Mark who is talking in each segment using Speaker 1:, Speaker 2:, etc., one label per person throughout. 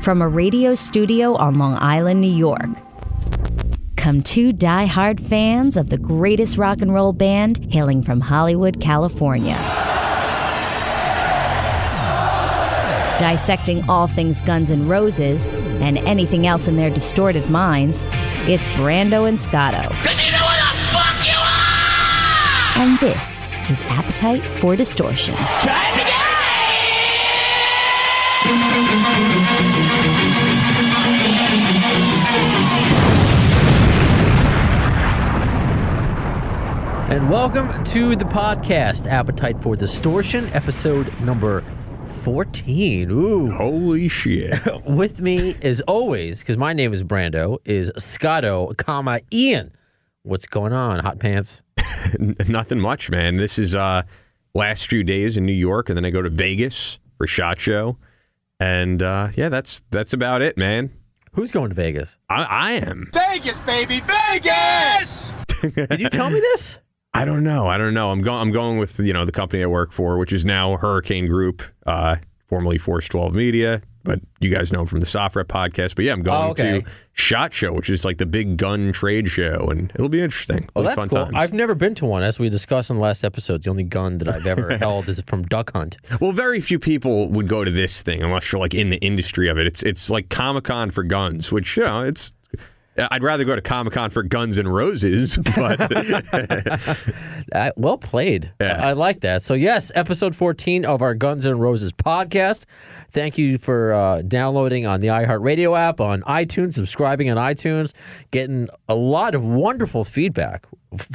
Speaker 1: From a radio studio on Long Island, New York, come two die-hard fans of the greatest rock and roll band hailing from Hollywood, California. Dissecting all things Guns N' Roses and anything else in their distorted minds, it's Brando and Scotto.
Speaker 2: 'Cause you know what the fuck you are!
Speaker 1: And this is Appetite for Distortion.
Speaker 2: Try it again!
Speaker 3: And welcome to the podcast, Appetite for Distortion, episode number 14. Ooh.
Speaker 4: Holy shit.
Speaker 3: With me, as always, because my name is Brando, is Scotto, Ian. What's going on, Hot Pants?
Speaker 4: Nothing much, man. This is last few days in New York, and then I go to Vegas for SHOT Show. And yeah, that's about it, man.
Speaker 3: Who's going to Vegas?
Speaker 4: I am.
Speaker 2: Vegas, baby, Vegas!
Speaker 3: Did you tell me this?
Speaker 4: I don't know. I'm going with, the company I work for, which is now Hurricane Group, formerly Force 12 Media, but you guys know from the Soft Rep podcast. But yeah, I'm going to SHOT Show, which is like the big gun trade show, and it'll be interesting.
Speaker 3: Well, that's
Speaker 4: fun
Speaker 3: cool.
Speaker 4: times.
Speaker 3: I've never been to one. As we discussed in the last episode, the only gun that I've ever held is from Duck Hunt.
Speaker 4: Well, very few people would go to this thing unless you're like in the industry of it. It's like Comic-Con for guns, which, it's... I'd rather go to Comic-Con for Guns N' Roses, but...
Speaker 3: Well played.
Speaker 4: Yeah.
Speaker 3: I like that. So, yes, episode 14 of our Guns N' Roses podcast. Thank you for downloading on the iHeartRadio app, on iTunes, subscribing on iTunes, getting a lot of wonderful feedback.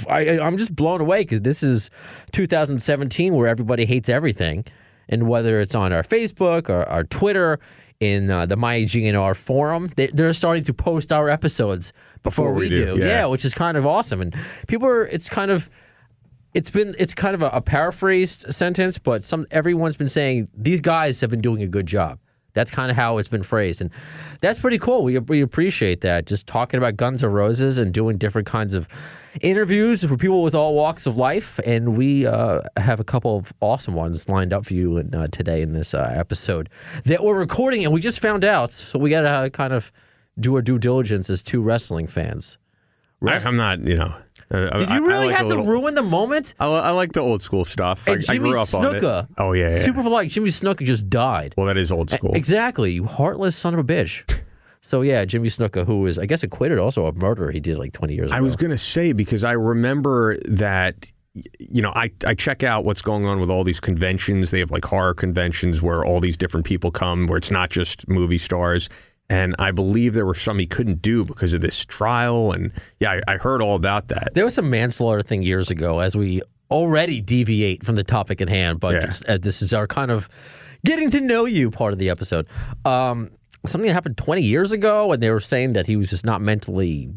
Speaker 3: I'm just blown away because this is 2017 where everybody hates everything. And whether it's on our Facebook or our Twitter, in the MyGNR forum, they're starting to post our episodes before we do. Yeah, which is kind of awesome. And people are, it's kind of a paraphrased sentence, but everyone's been saying these guys have been doing a good job. That's kind of how it's been phrased, and that's pretty cool. We appreciate that. Just talking about Guns N' Roses and doing different kinds of interviews for people with all walks of life, and we have a couple of awesome ones lined up for you today in this episode that we're recording, and we just found out, so we got to kind of do our due diligence as two wrestling fans.
Speaker 4: I'm not,
Speaker 3: Did you really have to ruin the moment?
Speaker 4: I like the old school stuff.
Speaker 3: And
Speaker 4: I grew up
Speaker 3: Snuka,
Speaker 4: on it. Oh, yeah.
Speaker 3: Super like Jimmy Snuka just died.
Speaker 4: Well, that is old school.
Speaker 3: Exactly. You heartless son of a bitch. So, yeah, Jimmy Snuka, who is, I guess, acquitted also of murder he did like 20 years ago.
Speaker 4: I was going to say, because I remember that, I check out what's going on with all these conventions. They have like horror conventions where all these different people come, where it's not just movie stars. And I believe there were some he couldn't do because of this trial. And yeah, I heard all about that.
Speaker 3: There was some manslaughter thing years ago, as we already deviate from the topic at hand. But this is our kind of getting to know you part of the episode. Something that happened 20 years ago, and they were saying that he was just not mentally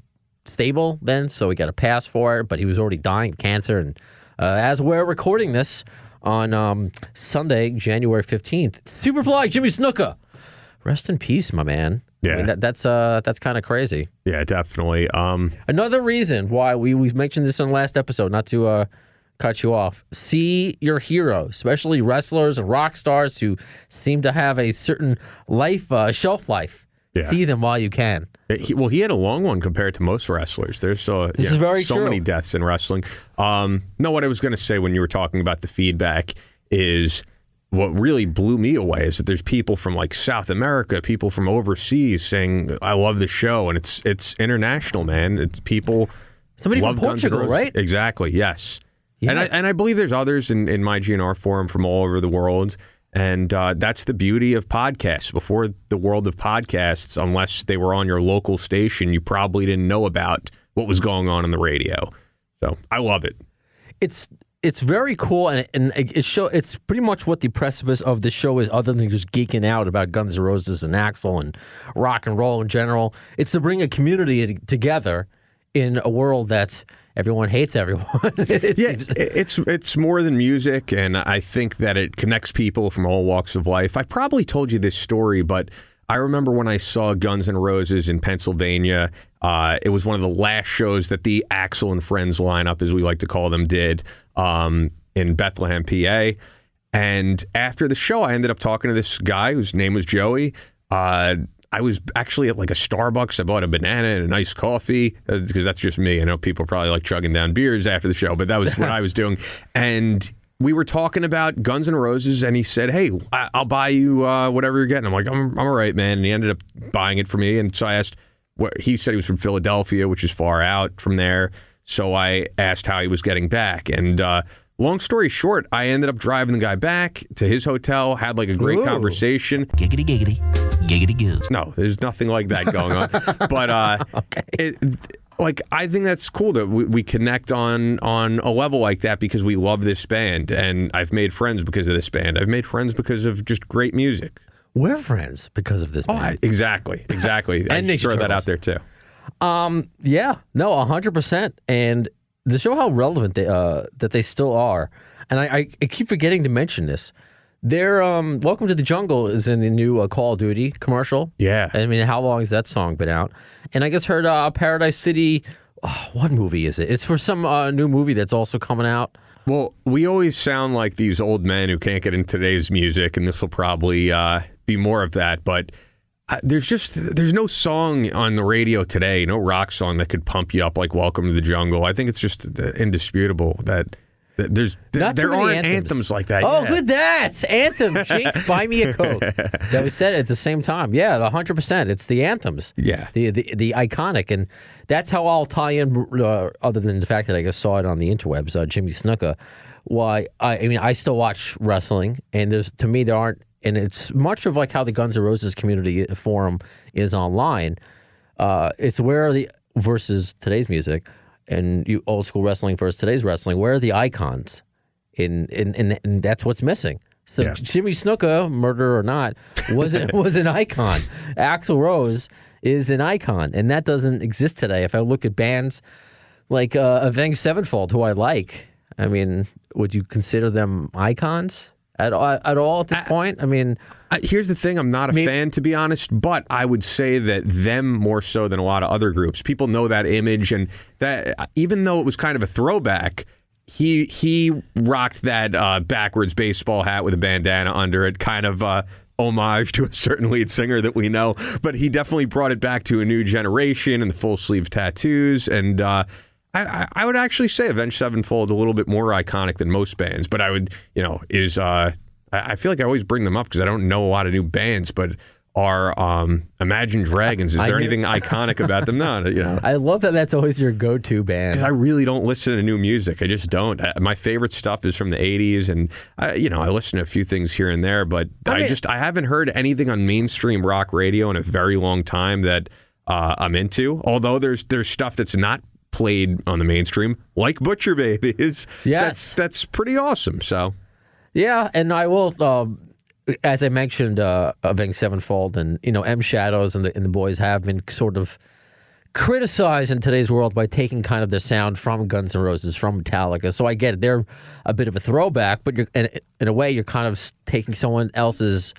Speaker 3: stable then, so he got a pass for it. But he was already dying of cancer. And as we're recording this on Sunday, January 15th, Superfly Jimmy Snuka. Rest in peace, my man.
Speaker 4: Yeah,
Speaker 3: I mean, that's kind of crazy.
Speaker 4: Yeah, definitely.
Speaker 3: Another reason why we've mentioned this on the last episode, not to cut you off. See your hero, especially wrestlers and rock stars who seem to have a certain shelf life. Yeah. See them while you can.
Speaker 4: He had a long one compared to most wrestlers. There's so many deaths in wrestling. No, what I was going to say when you were talking about the feedback is, what really blew me away is that there's people from like South America, people from overseas saying, I love the show. And it's international, man. It's people.
Speaker 3: Somebody from Portugal, right?
Speaker 4: Exactly. Yes.
Speaker 3: Yeah.
Speaker 4: And I believe there's others in my GNR forum from all over the world. And that's the beauty of podcasts. Before the world of podcasts, unless they were on your local station, you probably didn't know about what was going on the radio. So I love it.
Speaker 3: It's very cool, and it's pretty much what the precipice of the show is, other than just geeking out about Guns N' Roses and Axl and rock and roll in general. It's to bring a community together in a world that everyone hates everyone.
Speaker 4: It's more than music, and I think that it connects people from all walks of life. I probably told you this story, but I remember when I saw Guns N' Roses in Pennsylvania. It was one of the last shows that the Axl and Friends lineup, as we like to call them, did in Bethlehem, PA. And after the show, I ended up talking to this guy whose name was Joey. I I was actually at like a Starbucks. I bought a banana and a nice coffee because that's just me. I know people probably like chugging down beers after the show, but that was what I was doing. And we were talking about Guns N' Roses, and he said, "Hey, I'll buy you whatever you're getting." I'm like, "I'm all right, man." And he ended up buying it for me. And so I asked, he said he was from Philadelphia, which is far out from there. So I asked how he was getting back. And long story short, I ended up driving the guy back to his hotel, had like a great conversation.
Speaker 5: Giggity, giggity, giggity goose.
Speaker 4: No, there's nothing like that going on. But
Speaker 3: Okay.
Speaker 4: I think that's cool that we connect on a level like that because we love this band. And I've made friends because of this band. I've made friends because of just great music.
Speaker 3: We're friends because of this band.
Speaker 4: Exactly. I
Speaker 3: And
Speaker 4: just throw that
Speaker 3: Turtles.
Speaker 4: out there too.
Speaker 3: Yeah, no, 100%. And to show how relevant that they still are, and I keep forgetting to mention this. Their "Welcome to the Jungle" is in the new Call of Duty commercial.
Speaker 4: Yeah.
Speaker 3: I mean, how long has that song been out? And I just heard Paradise City. Oh, what movie is it? It's for some new movie that's also coming out.
Speaker 4: Well, we always sound like these old men who can't get into today's music, and this will probably be more of that. But there's no song on the radio today, no rock song that could pump you up like "Welcome to the Jungle." I think it's just indisputable that there aren't anthems like that.
Speaker 3: Oh,
Speaker 4: yeah.
Speaker 3: good, that's anthem. Jinx, buy me a Coke. That we said it at the same time. Yeah, 100%. It's the anthems.
Speaker 4: Yeah.
Speaker 3: The iconic, and that's how I'll tie in. Other than the fact that I just saw it on the interwebs, Jimmy Snuka. Why? I mean, I still watch wrestling, and to me there aren't. And it's much of like how the Guns N' Roses community forum is online. It's where the versus today's music. And you old school wrestling versus today's wrestling, where are the icons? And that's what's missing. So
Speaker 4: Yeah.
Speaker 3: Jimmy Snuka, murder or not, was an icon. Axl Rose is an icon, and that doesn't exist today. If I look at bands like Avenged Sevenfold, who I like, I mean, would you consider them icons at all at this point? I mean,
Speaker 4: here's the thing. I'm not a fan, to be honest, but I would say that them more so than a lot of other groups. People know that image, and that even though it was kind of a throwback, he rocked that backwards baseball hat with a bandana under it, kind of homage to a certain lead singer that we know. But he definitely brought it back to a new generation and the full sleeve tattoos. And I would actually say Avenged Sevenfold a little bit more iconic than most bands, but I would, I feel like I always bring them up because I don't know a lot of new bands, but are Imagine Dragons, is there anything iconic about them? No,
Speaker 3: I love that that's always your go-to band.
Speaker 4: Because I really don't listen to new music. I just don't. My favorite stuff is from the 80s, and I listen to a few things here and there, but I haven't heard anything on mainstream rock radio in a very long time that I'm into, although there's stuff that's not played on the mainstream, like Butcher Babies.
Speaker 3: Yes.
Speaker 4: That's pretty awesome. So,
Speaker 3: yeah, and I will, as I mentioned, Avenged Sevenfold and M Shadows and the boys have been sort of criticized in today's world by taking kind of the sound from Guns N' Roses, from Metallica. So I get it; they're a bit of a throwback, but in a way, you're kind of taking someone else's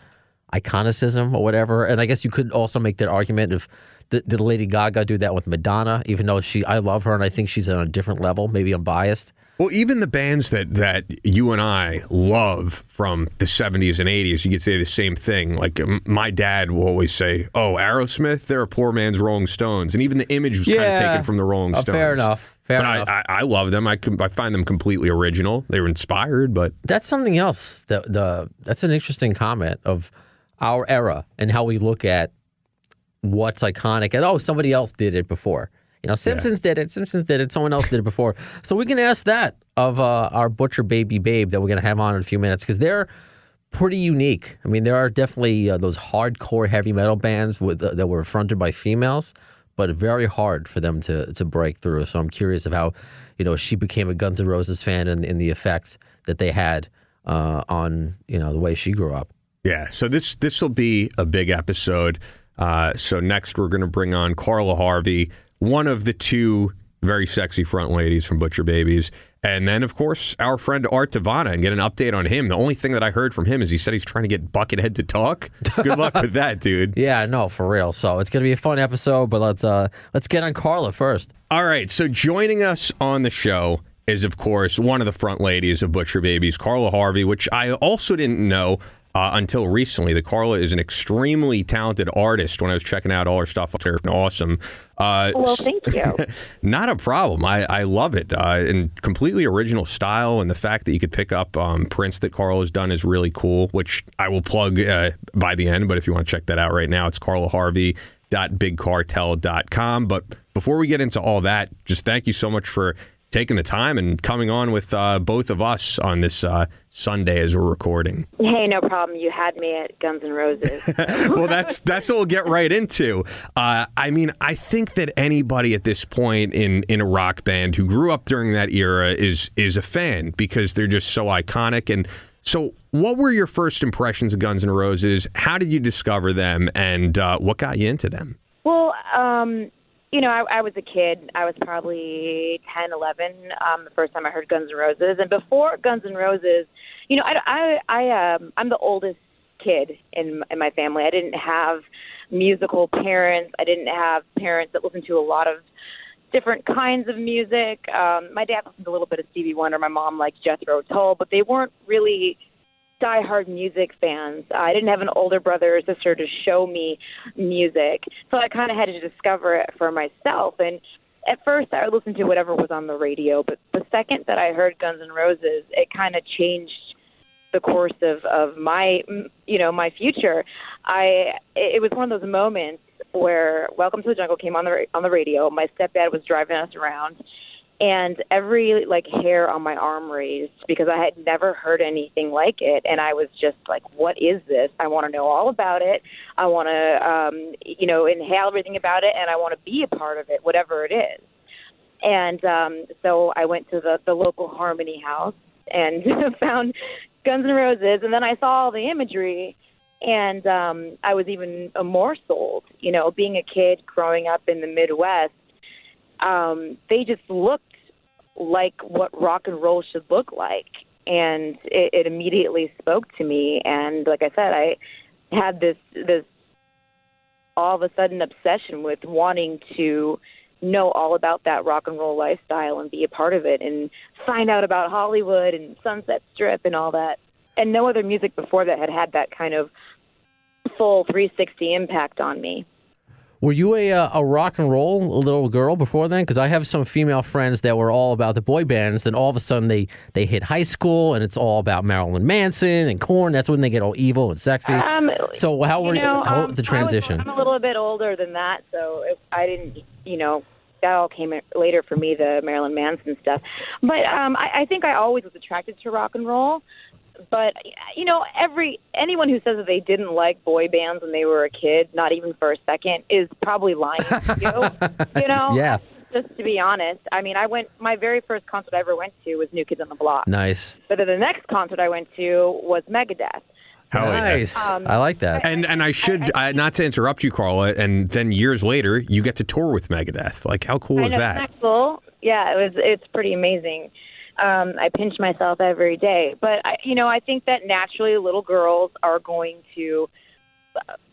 Speaker 3: iconicism or whatever. And I guess you could also make that argument of. Did Lady Gaga do that with Madonna? Even though I love her and I think she's on a different level. Maybe I'm biased.
Speaker 4: Well, even the bands that you and I love from the 70s and 80s, you could say the same thing. Like my dad will always say, "Oh, Aerosmith, they're a poor man's Rolling Stones," and even the image was kind of taken from the Rolling Stones.
Speaker 3: Fair enough. Fair enough.
Speaker 4: I love them. I find them completely original. They were inspired, but
Speaker 3: that's something else. That's an interesting comment of our era and how we look at what's iconic, and somebody else did it before. Simpsons did it. Someone else did it before. So we can ask that of our Butcher Baby Babe that we're going to have on in a few minutes because they're pretty unique. I mean, there are definitely those hardcore heavy metal bands that were fronted by females, but very hard for them to break through. So I'm curious of how she became a Guns N' Roses fan and the effect that they had on the way she grew up.
Speaker 4: Yeah. So this will be a big episode. So next we're going to bring on Carla Harvey, one of the two very sexy front ladies from Butcher Babies. And then, of course, our friend Art Tavana, and get an update on him. The only thing that I heard from him is he said he's trying to get Buckethead to talk. Good luck with that, dude.
Speaker 3: Yeah, no, for real. So it's going to be a fun episode, but let's get on Carla first.
Speaker 4: All right, so joining us on the show is, of course, one of the front ladies of Butcher Babies, Carla Harvey, which I also didn't know. until recently. The Carla is an extremely talented artist. When I was checking out all her stuff, it's awesome.
Speaker 6: Well, thank you.
Speaker 4: Not a problem. I love it. And completely original style, and the fact that you could pick up prints that Karl has done is really cool, which I will plug by the end. But if you want to check that out right now, it's carlaharvey.bigcartel.com. But before we get into all that, just thank you so much for taking the time and coming on with both of us on this Sunday as we're recording.
Speaker 6: Hey, no problem. You had me at Guns N' Roses.
Speaker 4: Well, that's what we'll get right into. I mean, I think that anybody at this point in a rock band who grew up during that era is a fan because they're just so iconic. And so what were your first impressions of Guns N' Roses? How did you discover them, and what got you into them?
Speaker 6: Well, you know, I was a kid. I was probably 10, 11 the first time I heard Guns N' Roses. And before Guns N' Roses, you know, I'm the oldest kid in my family. I didn't have musical parents. I didn't have parents that listened to a lot of different kinds of music. My dad listened to a little bit of Stevie Wonder. My mom liked Jethro Tull, but they weren't really diehard music fans. I didn't have an older brother or sister to show me music, so I kind of had to discover it for myself. And at first, I listened to whatever was on the radio, but the second that I heard Guns N' Roses, it kind of changed the course of my, you know, my future. It was one of those moments where Welcome to the Jungle came on the radio. My stepdad was driving us around, and every hair on my arm raised because I had never heard anything like it, and I was just like, "What is this? I want to know all about it. I want to, inhale everything about it, and I want to be a part of it, whatever it is." And so I went to the local Harmony House and found Guns N' Roses, and then I saw all the imagery, and I was even more sold. You know, being a kid growing up in the Midwest, they just looked like what rock and roll should look like, and it immediately spoke to me. And like I said, I had this all of a sudden obsession with wanting to know all about that rock and roll lifestyle and be a part of it and find out about Hollywood and Sunset Strip and all that. And no other music before that had that kind of full 360 impact on me.
Speaker 3: Were you a rock and roll little girl before then? Because I have some female friends that were all about the boy bands. Then all of a sudden they hit high school and it's all about Marilyn Manson and Korn. That's when they get all evil and sexy. So how were how the transition?
Speaker 6: I'm a little bit older than that, so I didn't, that all came later for me, the Marilyn Manson stuff. But I think I always was attracted to rock and roll. But, anyone who says that they didn't like boy bands when they were a kid, not even for a second, is probably lying to you.
Speaker 3: Yeah.
Speaker 6: Just to be honest. I mean, my very first concert I ever went to was New Kids on the Block.
Speaker 3: Nice.
Speaker 6: But then the next concert I went to was Megadeth.
Speaker 3: Nice. I like that.
Speaker 4: And I should, not to interrupt you, Carla, and then years later, you get to tour with Megadeth. Like, how cool is that?
Speaker 6: Isn't that cool? Yeah, it's pretty amazing. I pinch myself every day. But, I think that naturally little girls are going to,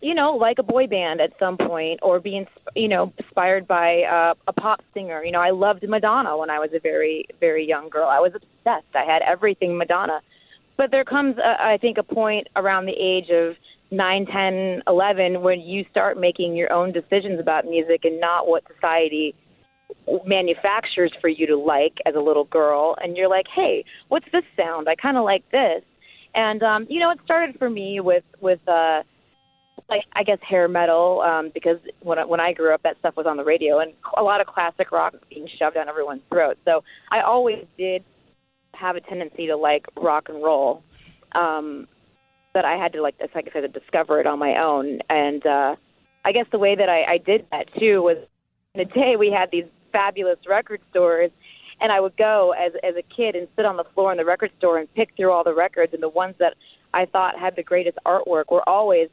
Speaker 6: like a boy band at some point or be, inspired by a pop singer. I loved Madonna when I was a very, very young girl. I was obsessed. I had everything Madonna. But there comes, I think, a point around the age of 9, 10, 11 when you start making your own decisions about music and not what society manufactures for you to like as a little girl, and you're like, hey, what's this sound? I kind of like this. And it started for me with I guess hair metal, because when I grew up, that stuff was on the radio, and a lot of classic rock being shoved down everyone's throat. So I always did have a tendency to like rock and roll, but I had to, like I said, discover it on my own. And I guess the way that I did that too was, in the day we had these fabulous record stores, and I would go as a kid and sit on the floor in the record store and pick through all the records, and the ones that I thought had the greatest artwork were always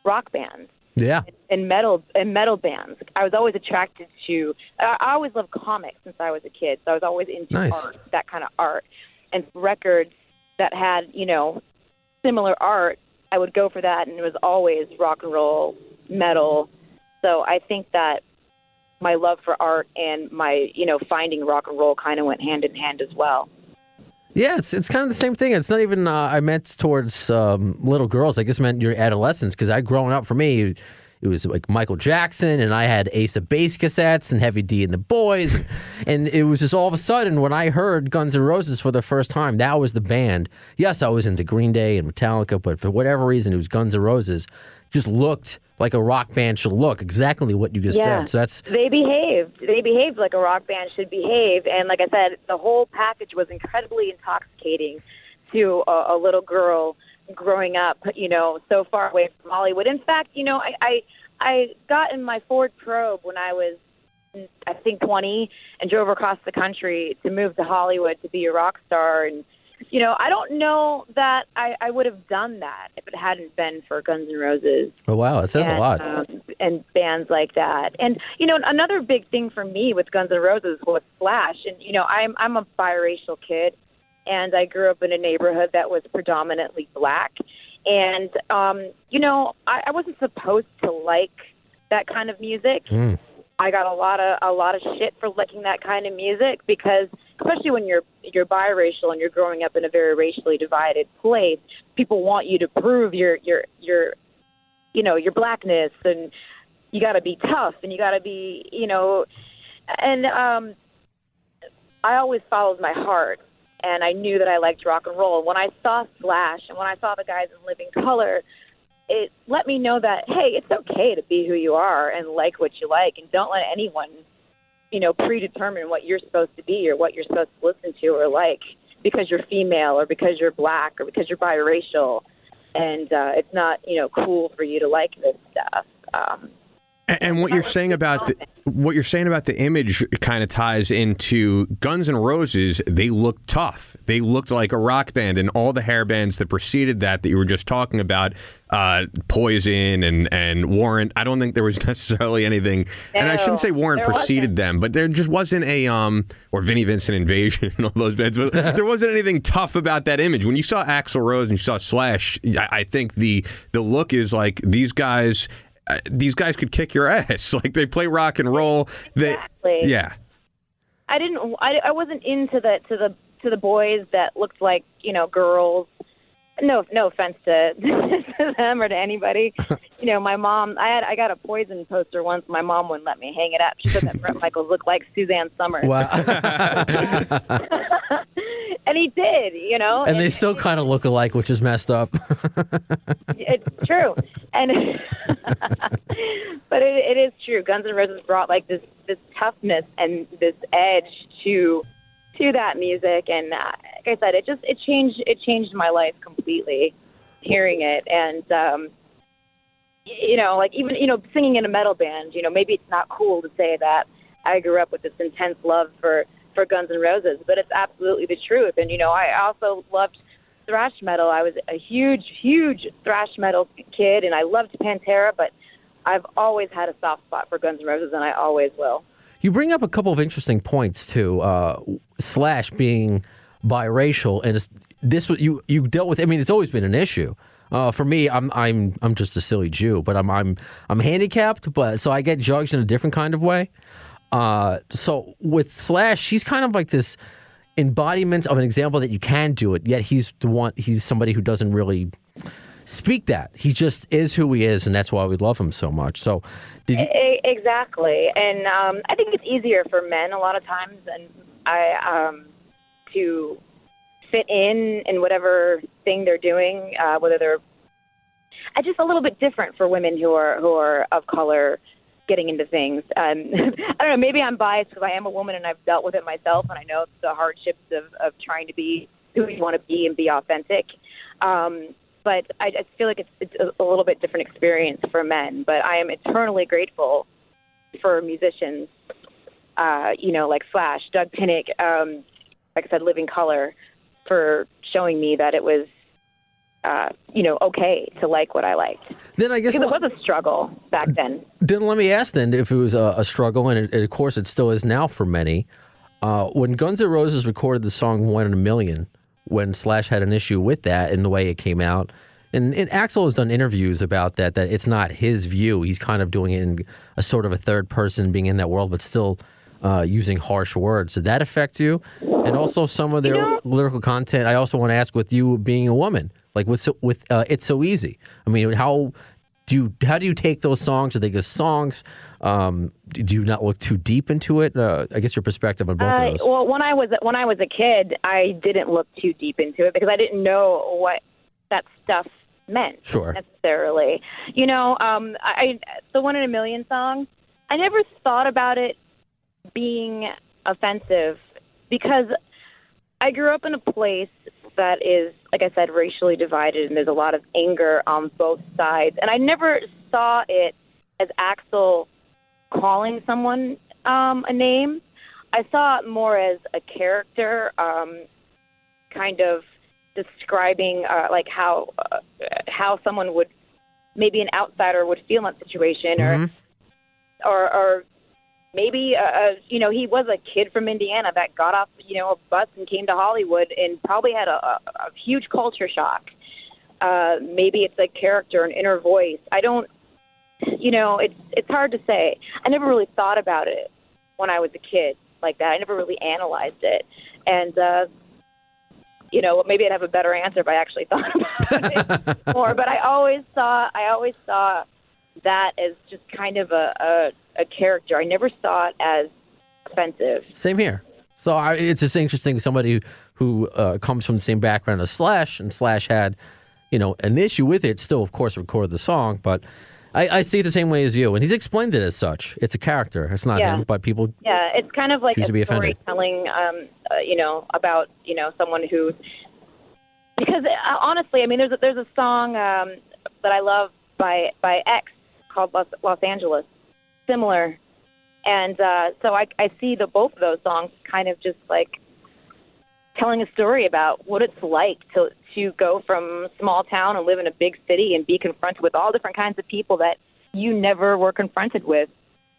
Speaker 6: rock bands.
Speaker 3: Yeah.
Speaker 6: And metal bands. I was always attracted to, I always loved comics since I was a kid, so I was always into art, that kind of art. And records that had, similar art, I would go for that, and it was always rock and roll, metal. So I think that my love for art and my, finding rock and roll kind of went hand in hand as well.
Speaker 3: Yeah, it's kind of the same thing. It's not even I meant towards little girls. I just meant your adolescence because growing up for me, it was like Michael Jackson, and I had Ace of Base cassettes and Heavy D and the Boys, and it was just all of a sudden when I heard Guns N' Roses for the first time, that was the band. Yes, I was into Green Day and Metallica, but for whatever reason, it was Guns N' Roses. Just looked like a rock band should look, exactly what you just said. So
Speaker 6: they behaved like a rock band should behave, and like I said, the whole package was incredibly intoxicating to a little girl growing up, so far away from Hollywood. In fact, I got in my Ford Probe when I was, I think, 20 and drove across the country to move to Hollywood to be a rock star. And, I don't know that I would have done that if it hadn't been for Guns N' Roses.
Speaker 3: Oh, wow. It says a lot.
Speaker 6: And bands like that. And, another big thing for me with Guns N' Roses was Slash. And, I'm a biracial kid, and I grew up in a neighborhood that was predominantly black. And, I wasn't supposed to like that kind of music. I got a lot of shit for liking that kind of music because, especially when you're biracial and you're growing up in a very racially divided place, people want you to prove your blackness, and you got to be tough, and you got to be, and I always followed my heart, and I knew that I liked rock and roll. When I saw Slash and when I saw the guys in Living Color, it let me know that, hey, it's okay to be who you are and like what you like, and don't let anyone, predetermine what you're supposed to be or what you're supposed to listen to or like because you're female or because you're black or because you're biracial. And it's not, cool for you to like this stuff.
Speaker 4: And what you're saying about the image kind of ties into Guns N' Roses. They looked tough. They looked like a rock band, and all the hair bands that preceded that you were just talking about, Poison and Warrant. I don't think there was necessarily anything, and I shouldn't say Warrant preceded them, but there just wasn't or Vinnie Vincent Invasion and all those bands. But there wasn't anything tough about that image. When you saw Axl Rose and you saw Slash, I think the look is like these guys could kick your ass. Like, they play rock and roll.
Speaker 6: Exactly.
Speaker 4: Yeah.
Speaker 6: I wasn't into the boys that looked like, girls. No offense to them or to anybody. My mom, I got a Poison poster once. My mom wouldn't let me hang it up. She said that Bret Michaels looked like Suzanne Summers.
Speaker 3: Wow.
Speaker 6: And he did,
Speaker 3: And they still kind of look alike, which is messed up.
Speaker 6: It's true. And but it is true. Guns N' Roses brought like this toughness and this edge to that music, and like I said, it changed my life completely hearing it. And like even singing in a metal band, maybe it's not cool to say that I grew up with this intense love for Guns N' Roses, but it's absolutely the truth. And I also loved thrash metal. I was a huge thrash metal kid, and I loved Pantera, but I've always had a soft spot for Guns N' Roses, and I always will.
Speaker 3: You bring up a couple of interesting points too. Slash being biracial, and this you dealt with. I mean, it's always been an issue. For me, I'm just a silly Jew, but I'm handicapped, but so I get judged in a different kind of way. So with Slash, she's kind of like this embodiment of an example that you can do it. Yet he's somebody who doesn't really speak that. He just is who he is, and that's why we love him so much. So, did you?
Speaker 6: Exactly, and I think it's easier for men a lot of times, and to fit in whatever thing they're doing, whether they're just a little bit different for women who are of color getting into things. I don't know, maybe I'm biased because I am a woman and I've dealt with it myself, and I know the hardships of trying to be who you want to be and be authentic. But I just feel like it's a little bit different experience for men. But I am eternally grateful for musicians, like Slash, Doug Pinnick, like I said, Living Color, for showing me that it was, okay to like what I liked.
Speaker 3: Then I guess
Speaker 6: because it was a struggle back then.
Speaker 3: Then let me ask then if it was a struggle, and of course it still is now for many. When Guns N' Roses recorded the song "1 in a Million," when Slash had an issue with that and the way it came out, and Axl has done interviews about that it's not his view. He's kind of doing it in a sort of a third person, being in that world, but still using harsh words. Did that affect you? And also some of their lyrical content. I also want to ask, with you being a woman, like with It's So Easy. I mean, how do you take those songs? Are they good songs? Do you not look too deep into it? I guess your perspective on both of those.
Speaker 6: Well, when I was a kid, I didn't look too deep into it because I didn't know what that stuff meant necessarily. You know, the 1 in a Million song, I never thought about it being offensive because I grew up in a place that is, like I said, racially divided, and there's a lot of anger on both sides. And I never saw it as Axl calling someone a name. I saw it more as a character, kind of describing like how someone would, maybe an outsider would feel in that situation, or maybe you know, he was a kid from Indiana that got off, you know, a bus and came to Hollywood and probably had a huge culture shock. Maybe it's a character, an inner voice. I don't, you know, it's hard to say. I never really thought about it when I was a kid like that. I never really analyzed it. And, you know, maybe I'd have a better answer if I actually thought about it more. But I always saw that as just kind of a character. I never saw it as offensive.
Speaker 3: Same here. So it's just interesting. Somebody who comes from the same background as Slash, and Slash had, you know, an issue with it. Still, of course, recorded the song, but I see it the same way as you. And he's explained it as such. It's a character. It's not him, but people. Yeah,
Speaker 6: it's kind of like a storytelling. You know, about, you know, someone who's, because honestly, I mean, there's a song that I love by X called Los Angeles, similar. And so I see both of those songs kind of just like telling a story about what it's like to go from small town and live in a big city and be confronted with all different kinds of people that you never were confronted with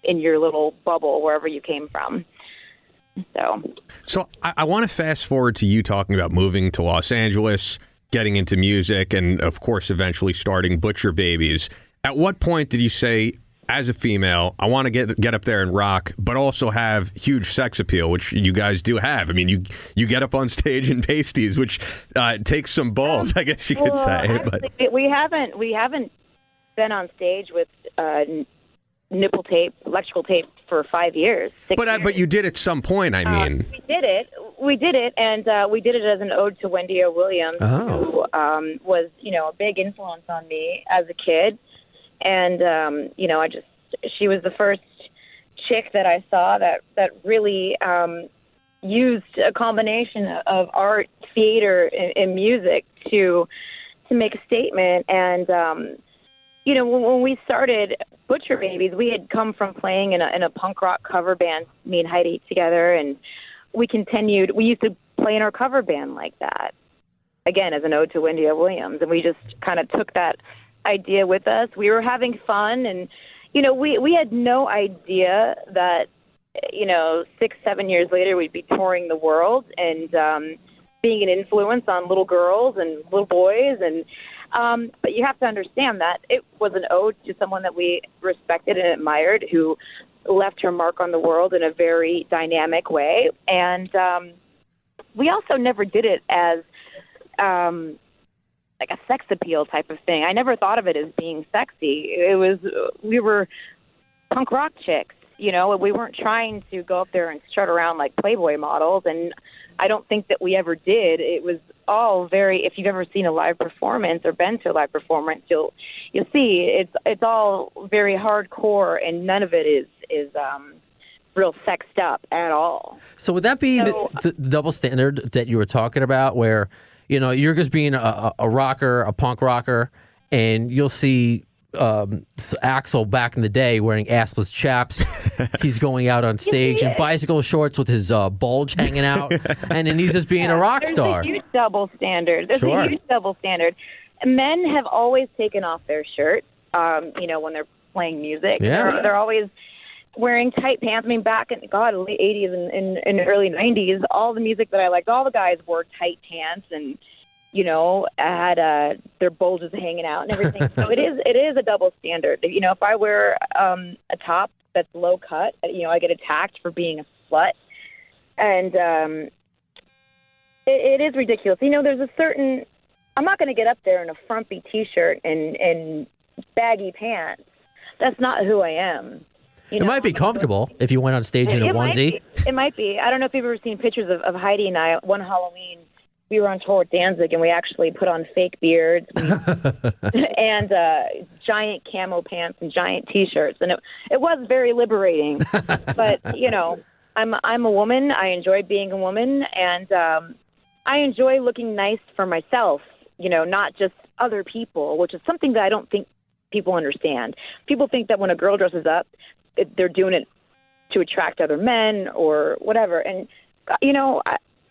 Speaker 6: in your little bubble, wherever you came from. So
Speaker 4: I want to fast forward to you talking about moving to Los Angeles, getting into music, and of course eventually starting Butcher Babies. At what point did you say, as a female, I want to get up there and rock, but also have huge sex appeal, which you guys do have? I mean, you get up on stage in pasties, which takes some balls, I guess you could say.
Speaker 6: Actually, but we haven't been on stage with nipple tape, electrical tape for 5 years. 6 years.
Speaker 4: But you did at some point. I mean,
Speaker 6: we did it, and we did it as an ode to Wendy O. Williams, who was, you know, a big influence on me as a kid. And, you know, she was the first chick that I saw that really used a combination of art, theater, and music to make a statement. And, you know, when we started Butcher Babies, we had come from playing in a punk rock cover band, me and Heidi together, and we used to play in our cover band like that, again, as an ode to Wendy O. Williams. And we just kind of took that idea with us. We were having fun, and you know, we had no idea that, you know, 6-7 years later we'd be touring the world and being an influence on little girls and little boys. And but you have to understand that it was an ode to someone that we respected and admired, who left her mark on the world in a very dynamic way. And we also never did it as like a sex appeal type of thing. I never thought of it as being sexy. We were punk rock chicks, you know. We weren't trying to go up there and strut around like Playboy models, and I don't think that we ever did. It was all very, if you've ever seen a live performance or been to a live performance, you'll see it's all very hardcore, and none of it is real sexed up at all.
Speaker 3: So would that be the double standard that you were talking about, where, you know, you're just being a rocker, a punk rocker, and you'll see Axl back in the day wearing assless chaps. He's going out on stage in bicycle shorts with his bulge hanging out, and then he's just being a rock star.
Speaker 6: There's a huge double standard. Men have always taken off their shirts, you know, when they're playing music.
Speaker 3: Yeah.
Speaker 6: They're always wearing tight pants. I mean, back in, the late 80s and early 90s, all the music that I liked, all the guys wore tight pants and, you know, had their bulges hanging out and everything. So it is a double standard. You know, if I wear a top that's low cut. I get attacked for being a slut, and it is ridiculous. There's a certain. I'm not going to get up there in a frumpy T-shirt and baggy pants. That's not who I am.
Speaker 3: It might be comfortable if you went on stage in a onesie.
Speaker 6: It might be. I don't know if you've ever seen pictures of Heidi and I. One Halloween, we were on tour with Danzig, and we actually put on fake beards and giant camo pants and giant T-shirts, and it was very liberating. But I'm a woman. I enjoy being a woman, and I enjoy looking nice for myself. Not just other people, which is something that I don't think people understand. People think that when a girl dresses up, they're doing it to attract other men or whatever. And,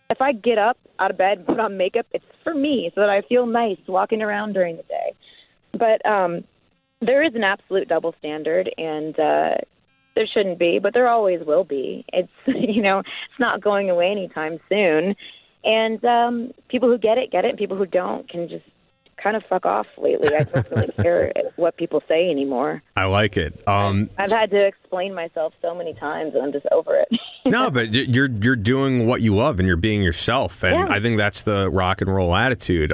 Speaker 6: if I get up out of bed and put on makeup, it's for me so that I feel nice walking around during the day. But there is an absolute double standard, and there shouldn't be, but there always will be. It's, it's not going away anytime soon. And people who get it, and people who don't can just kind of fuck off lately. I don't really care what people say anymore.
Speaker 4: I like it.
Speaker 6: I've had to explain myself so many times, and I'm just over it.
Speaker 4: No, but you're doing what you love, and you're being yourself, and I think that's the rock and roll attitude.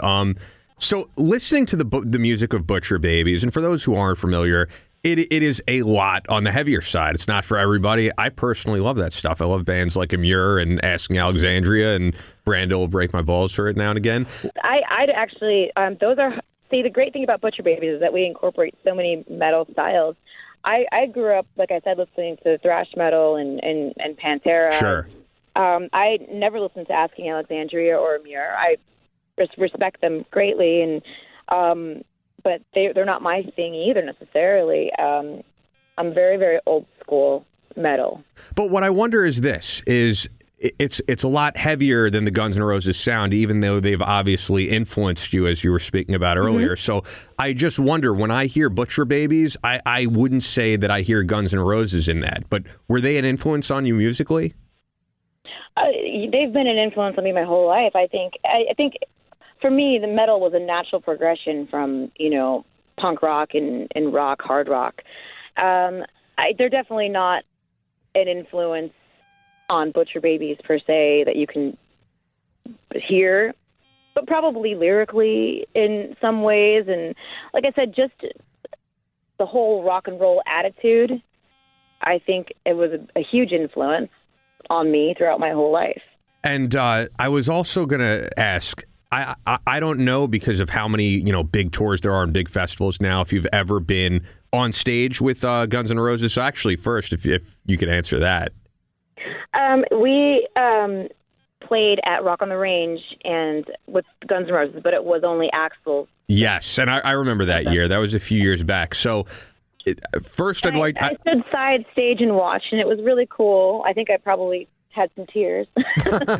Speaker 4: So listening to the music of Butcher Babies, and for those who aren't familiar, it is a lot on the heavier side. It's not for everybody. I personally love that stuff. I love bands like Amur and Asking Alexandria, and Brando will break my balls for it now and again.
Speaker 6: I'd actually, the great thing about Butcher Babies is that we incorporate so many metal styles. I grew up, like I said, listening to thrash metal and Pantera.
Speaker 4: Sure.
Speaker 6: I never listened to Asking Alexandria or Amur. I respect them greatly, and but they're not my thing either necessarily. I'm very, very old school metal.
Speaker 4: But what I wonder is this: it's a lot heavier than the Guns N' Roses sound, even though they've obviously influenced you, as you were speaking about earlier. So I just wonder, when I hear Butcher Babies, I wouldn't say that I hear Guns N' Roses in that. But were they an influence on you musically?
Speaker 6: They've been an influence on me my whole life. I think for me, the metal was a natural progression from, punk rock and rock, hard rock. They're definitely not an influence on Butcher Babies per se that you can hear, but probably lyrically in some ways. And like I said, just the whole rock and roll attitude, I think it was a huge influence on me throughout my whole life. And
Speaker 4: I was also going to ask, I don't know, because of how many big tours there are and big festivals now, if you've ever been on stage with Guns N' Roses. So actually, first, if you could answer that.
Speaker 6: We played at Rock on the Range and with Guns N' Roses, but it was only Axl.
Speaker 4: Yes, and I remember that year. That was a few years back. So first, I
Speaker 6: stood side stage and watched, and it was really cool. I think I probably had some tears.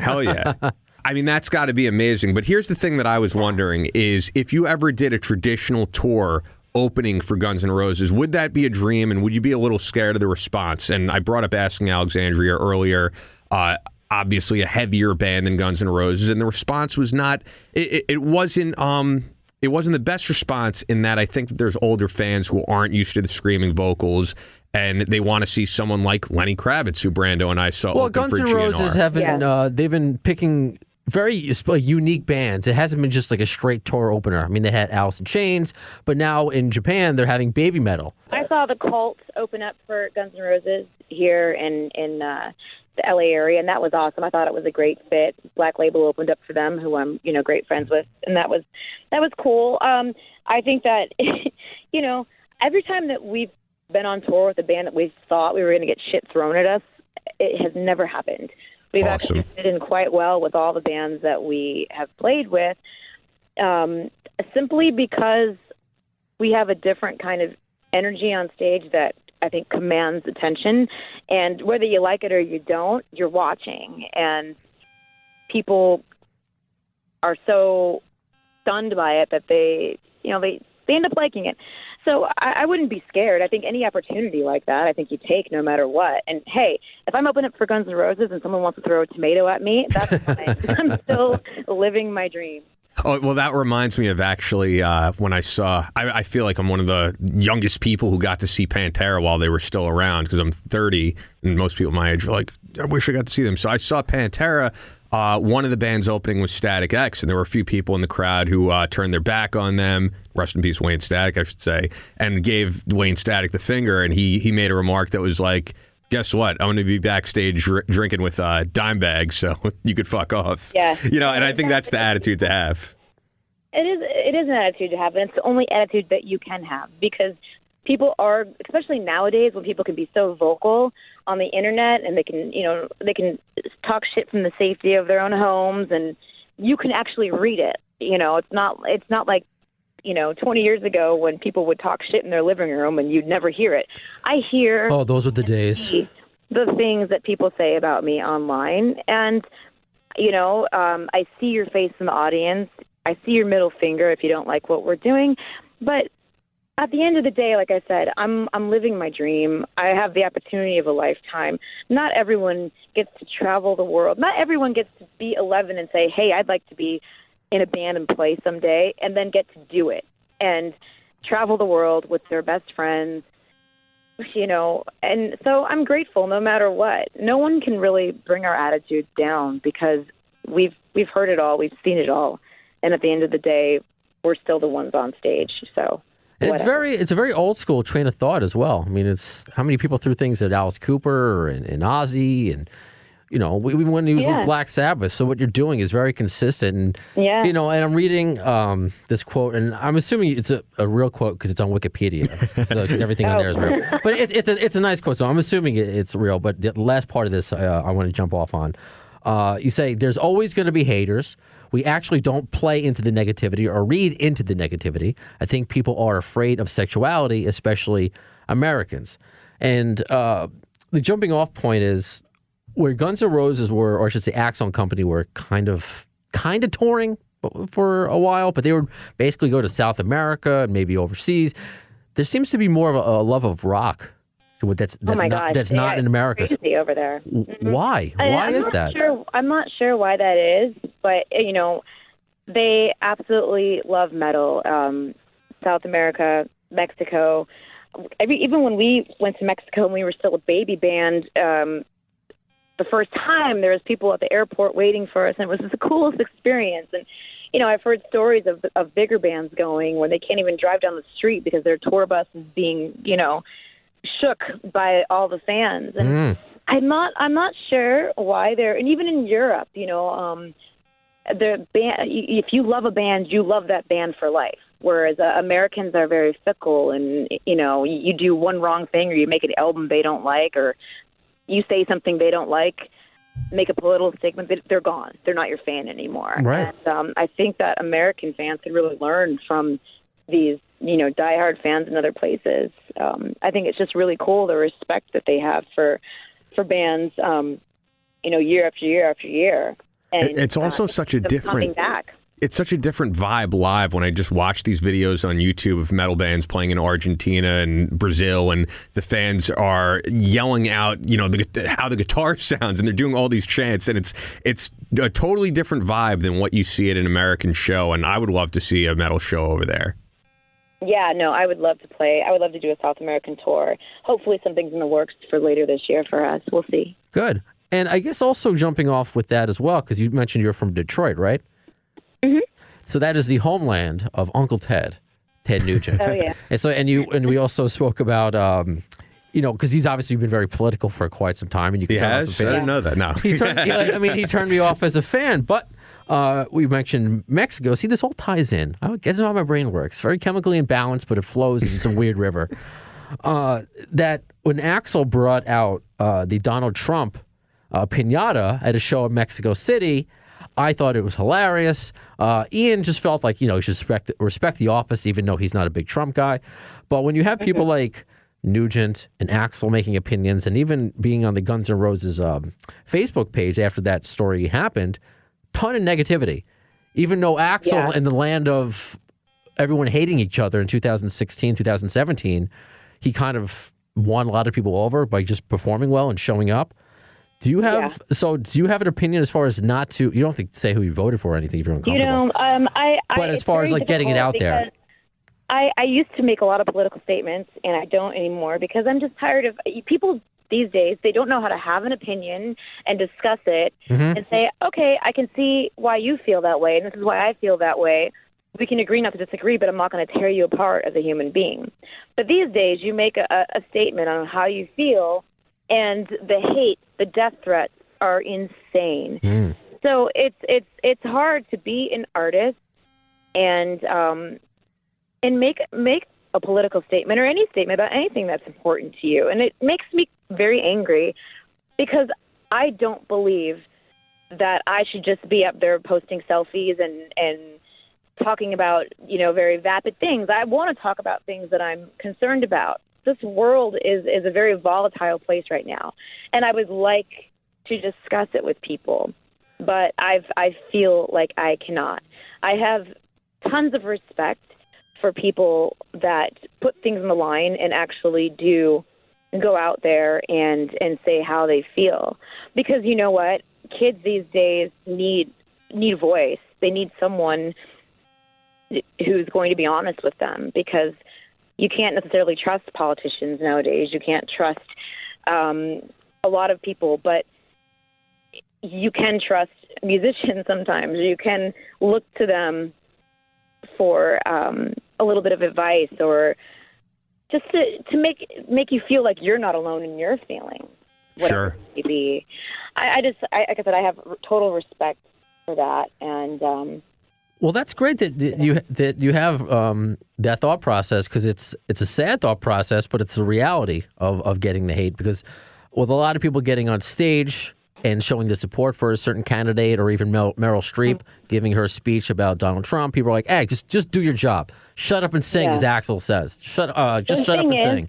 Speaker 4: Hell yeah. I mean, that's got to be amazing. But here's the thing that I was wondering is, if you ever did a traditional tour opening for Guns N' Roses, would that be a dream, and would you be a little scared of the response? And I brought up Asking Alexandria earlier, obviously a heavier band than Guns N' Roses, and the response was not, it wasn't the best response, in that I think that there's older fans who aren't used to the screaming vocals, and they want to see someone like Lenny Kravitz, who Brando and I saw open for GNR.
Speaker 3: Guns N' Roses have been, they've been picking very unique bands. It hasn't been just like a straight tour opener. I mean, they had Alice in Chains, but now in Japan, they're having baby metal.
Speaker 6: I saw the Cult open up for Guns N' Roses here in the LA area, and that was awesome. I thought it was a great fit. Black Label opened up for them, who I'm, great friends with, and that was cool. I think that, every time that we've been on tour with a band that we thought we were going to get shit thrown at us, it has never happened. We've actually fit in quite well with all the bands that we have played with, simply because we have a different kind of energy on stage that I think commands attention. And whether you like it or you don't, you're watching. And people are so stunned by it that they end up liking it. So I wouldn't be scared. I think any opportunity like that, I think you take no matter what. And hey, if I'm opening up for Guns N' Roses and someone wants to throw a tomato at me, that's fine. I'm still living my dream.
Speaker 4: Oh, well, that reminds me of actually when I saw, I feel like I'm one of the youngest people who got to see Pantera while they were still around, because I'm 30 and most people my age are like, I wish I got to see them. So I saw Pantera. One of the band's opening was Static X, and there were a few people in the crowd who turned their back on them. Rest in peace, Wayne Static, I should say, and gave Wayne Static the finger. And he made a remark that was like, guess what? I'm going to be backstage drinking with Dimebag, so you could fuck off.
Speaker 6: Yeah.
Speaker 4: And I think that's the attitude to have.
Speaker 6: It is an attitude to have, and it's the only attitude that you can have, because people are, especially nowadays when people can be so vocal on the internet and they can talk shit from the safety of their own homes, and you can actually read it. It's not like 20 years ago when people would talk shit in their living room and you'd never hear it. I hear.
Speaker 3: Oh, those were the days.
Speaker 6: The things that people say about me online, and I see your face in the audience. I see your middle finger if you don't like what we're doing, but at the end of the day, like I said, I'm living my dream. I have the opportunity of a lifetime. Not everyone gets to travel the world. Not everyone gets to be 11 and say, hey, I'd like to be in a band and play someday, and then get to do it and travel the world with their best friends, And so I'm grateful no matter what. No one can really bring our attitudes down, because we've heard it all. We've seen it all. And at the end of the day, we're still the ones on stage. So
Speaker 3: and it's a very old school train of thought as well. I mean, it's how many people threw things at Alice Cooper and Ozzy, and even when he was with Black Sabbath. So what you're doing is very consistent. And and I'm reading this quote, and I'm assuming it's a real quote because it's on Wikipedia. So everything on there is real. But it's a nice quote, so I'm assuming it's real. But the last part of this, I want to jump off on. You say there's always going to be haters. We actually don't play into the negativity or read into the negativity. I think people are afraid of sexuality, especially Americans. And the jumping off point is where Guns N' Roses were, or I should say Axl and Company were kind of touring for a while, but they would basically go to South America and maybe overseas. There seems to be more of a love of rock. That's not in America.
Speaker 6: Crazy over there.
Speaker 3: Why? Why is that?
Speaker 6: I'm not sure why that is, but they absolutely love metal. South America, Mexico. Even when we went to Mexico and we were still a baby band, the first time there was people at the airport waiting for us, and it was the coolest experience. And I've heard stories of bigger bands going where they can't even drive down the street because their tour bus is being shook by all the fans, and I'm not sure why they're, and even in Europe, the band, if you love a band, you love that band for life. Whereas Americans are very fickle, and you do one wrong thing, or you make an album they don't like, or you say something they don't like, make a political statement, they're gone. They're not your fan anymore.
Speaker 3: Right.
Speaker 6: And I think that American fans can really learn from these diehard fans in other places. I think it's just really cool, the respect that they have for bands, year after year after year. And
Speaker 4: it's also such a different
Speaker 6: coming back.
Speaker 4: It's such a different vibe live when I just watch these videos on YouTube of metal bands playing in Argentina and Brazil, and the fans are yelling out, how the guitar sounds, and they're doing all these chants, and it's a totally different vibe than what you see at an American show. And I would love to see a metal show over there.
Speaker 6: Yeah, no, I would love to play. I would love to do a South American tour. Hopefully something's in the works for later this year for us. We'll see.
Speaker 3: Good. And I guess also jumping off with that as well, because you mentioned you're from Detroit, right?
Speaker 6: Mm-hmm.
Speaker 3: So that is the homeland of Uncle Ted Nugent.
Speaker 6: Oh, yeah.
Speaker 3: And we also spoke about, because he's obviously been very political for quite some time. And you can tell
Speaker 4: I didn't know that, no.
Speaker 3: He turned me off as a fan, but we mentioned Mexico. See, this all ties in. I guess how my brain works. Very chemically imbalanced, but it flows in some weird river. That when Axl brought out the Donald Trump piñata at a show in Mexico City, I thought it was hilarious. Ian just felt like, he should respect the office, even though he's not a big Trump guy. But when you have people like Nugent and Axl making opinions, and even being on the Guns N' Roses Facebook page after that story happened, ton of negativity. Even though Axl, in the land of everyone hating each other in 2016, 2017, he kind of won a lot of people over by just performing well and showing up. Do you have an opinion as far as not to? You don't have to say who you voted for or anything if you're uncomfortable. But as far as like getting it out there,
Speaker 6: I used to make a lot of political statements, and I don't anymore because I'm just tired of people these days. They don't know how to have an opinion and discuss it and say, okay, I can see why you feel that way, and this is why I feel that way. We can agree not to disagree, but I'm not going to tear you apart as a human being. But these days, you make a statement on how you feel, and the hate, the death threats are insane. So it's hard to be an artist and make a political statement or any statement about anything that's important to you. And it makes me very angry because I don't believe that I should just be up there posting selfies and talking about, very vapid things. I want to talk about things that I'm concerned about. This world is a very volatile place right now, and I would like to discuss it with people, but I feel like I cannot. I have tons of respect for people that put things on the line and actually do go out there and say how they feel, because you know what? Kids these days need voice. They need someone who's going to be honest with them, because you can't necessarily trust politicians nowadays. You can't trust a lot of people, but you can trust musicians sometimes. You can look to them for a little bit of advice, or just to make you feel like you're not alone in your feelings.
Speaker 4: Sure.
Speaker 6: It may be. Like I said, I have total respect for that, and
Speaker 3: well, that's great that you have that thought process, because it's a sad thought process, but it's the reality of getting the hate. Because with a lot of people getting on stage and showing the support for a certain candidate, or even Meryl Streep giving her speech about Donald Trump, people are like, "Hey, just do your job. Shut up and sing," as Axl says. Shut up and sing.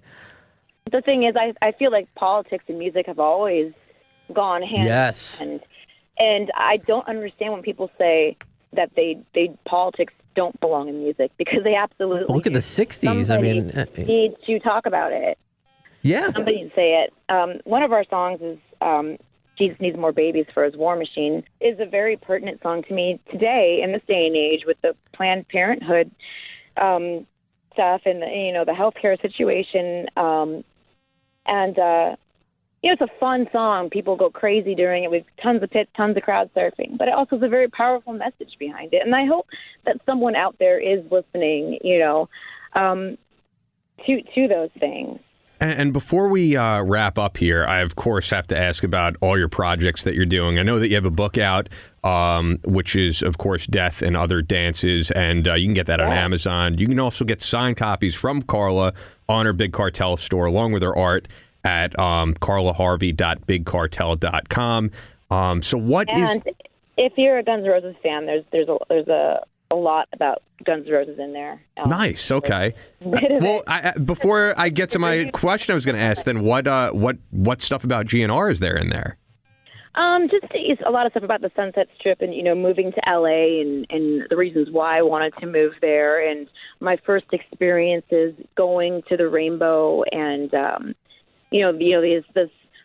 Speaker 6: The thing is, I feel like politics and music have always gone hand in hand. And I don't understand when people say that they politics don't belong in music, because they absolutely
Speaker 3: look at the 60s.
Speaker 6: Somebody needs to talk about it.
Speaker 3: Yeah.
Speaker 6: Somebody needs to say it. One of our songs is Jesus Needs More Babies for His War Machine, is a very pertinent song to me today, in this day and age, with the Planned Parenthood stuff and the healthcare situation. It's a fun song. People go crazy during it with tons of pits, tons of crowd surfing. But it also has a very powerful message behind it. And I hope that someone out there is listening, to those things.
Speaker 4: And before we wrap up here, I, of course, have to ask about all your projects that you're doing. I know that you have a book out, which is, of course, Death and Other Dances, and you can get that on Amazon. You can also get signed copies from Carla on her Big Cartel store, along with her art, at carlaharvey.bigcartel.com. And
Speaker 6: if you're a Guns N' Roses fan, there's a lot about Guns N' Roses in there.
Speaker 4: Nice. Okay. Well, before I get to my question, I was going to ask then, what stuff about GNR is there in there?
Speaker 6: Just a lot of stuff about the Sunset Strip and, moving to LA and the reasons why I wanted to move there, and my first experiences going to the Rainbow, and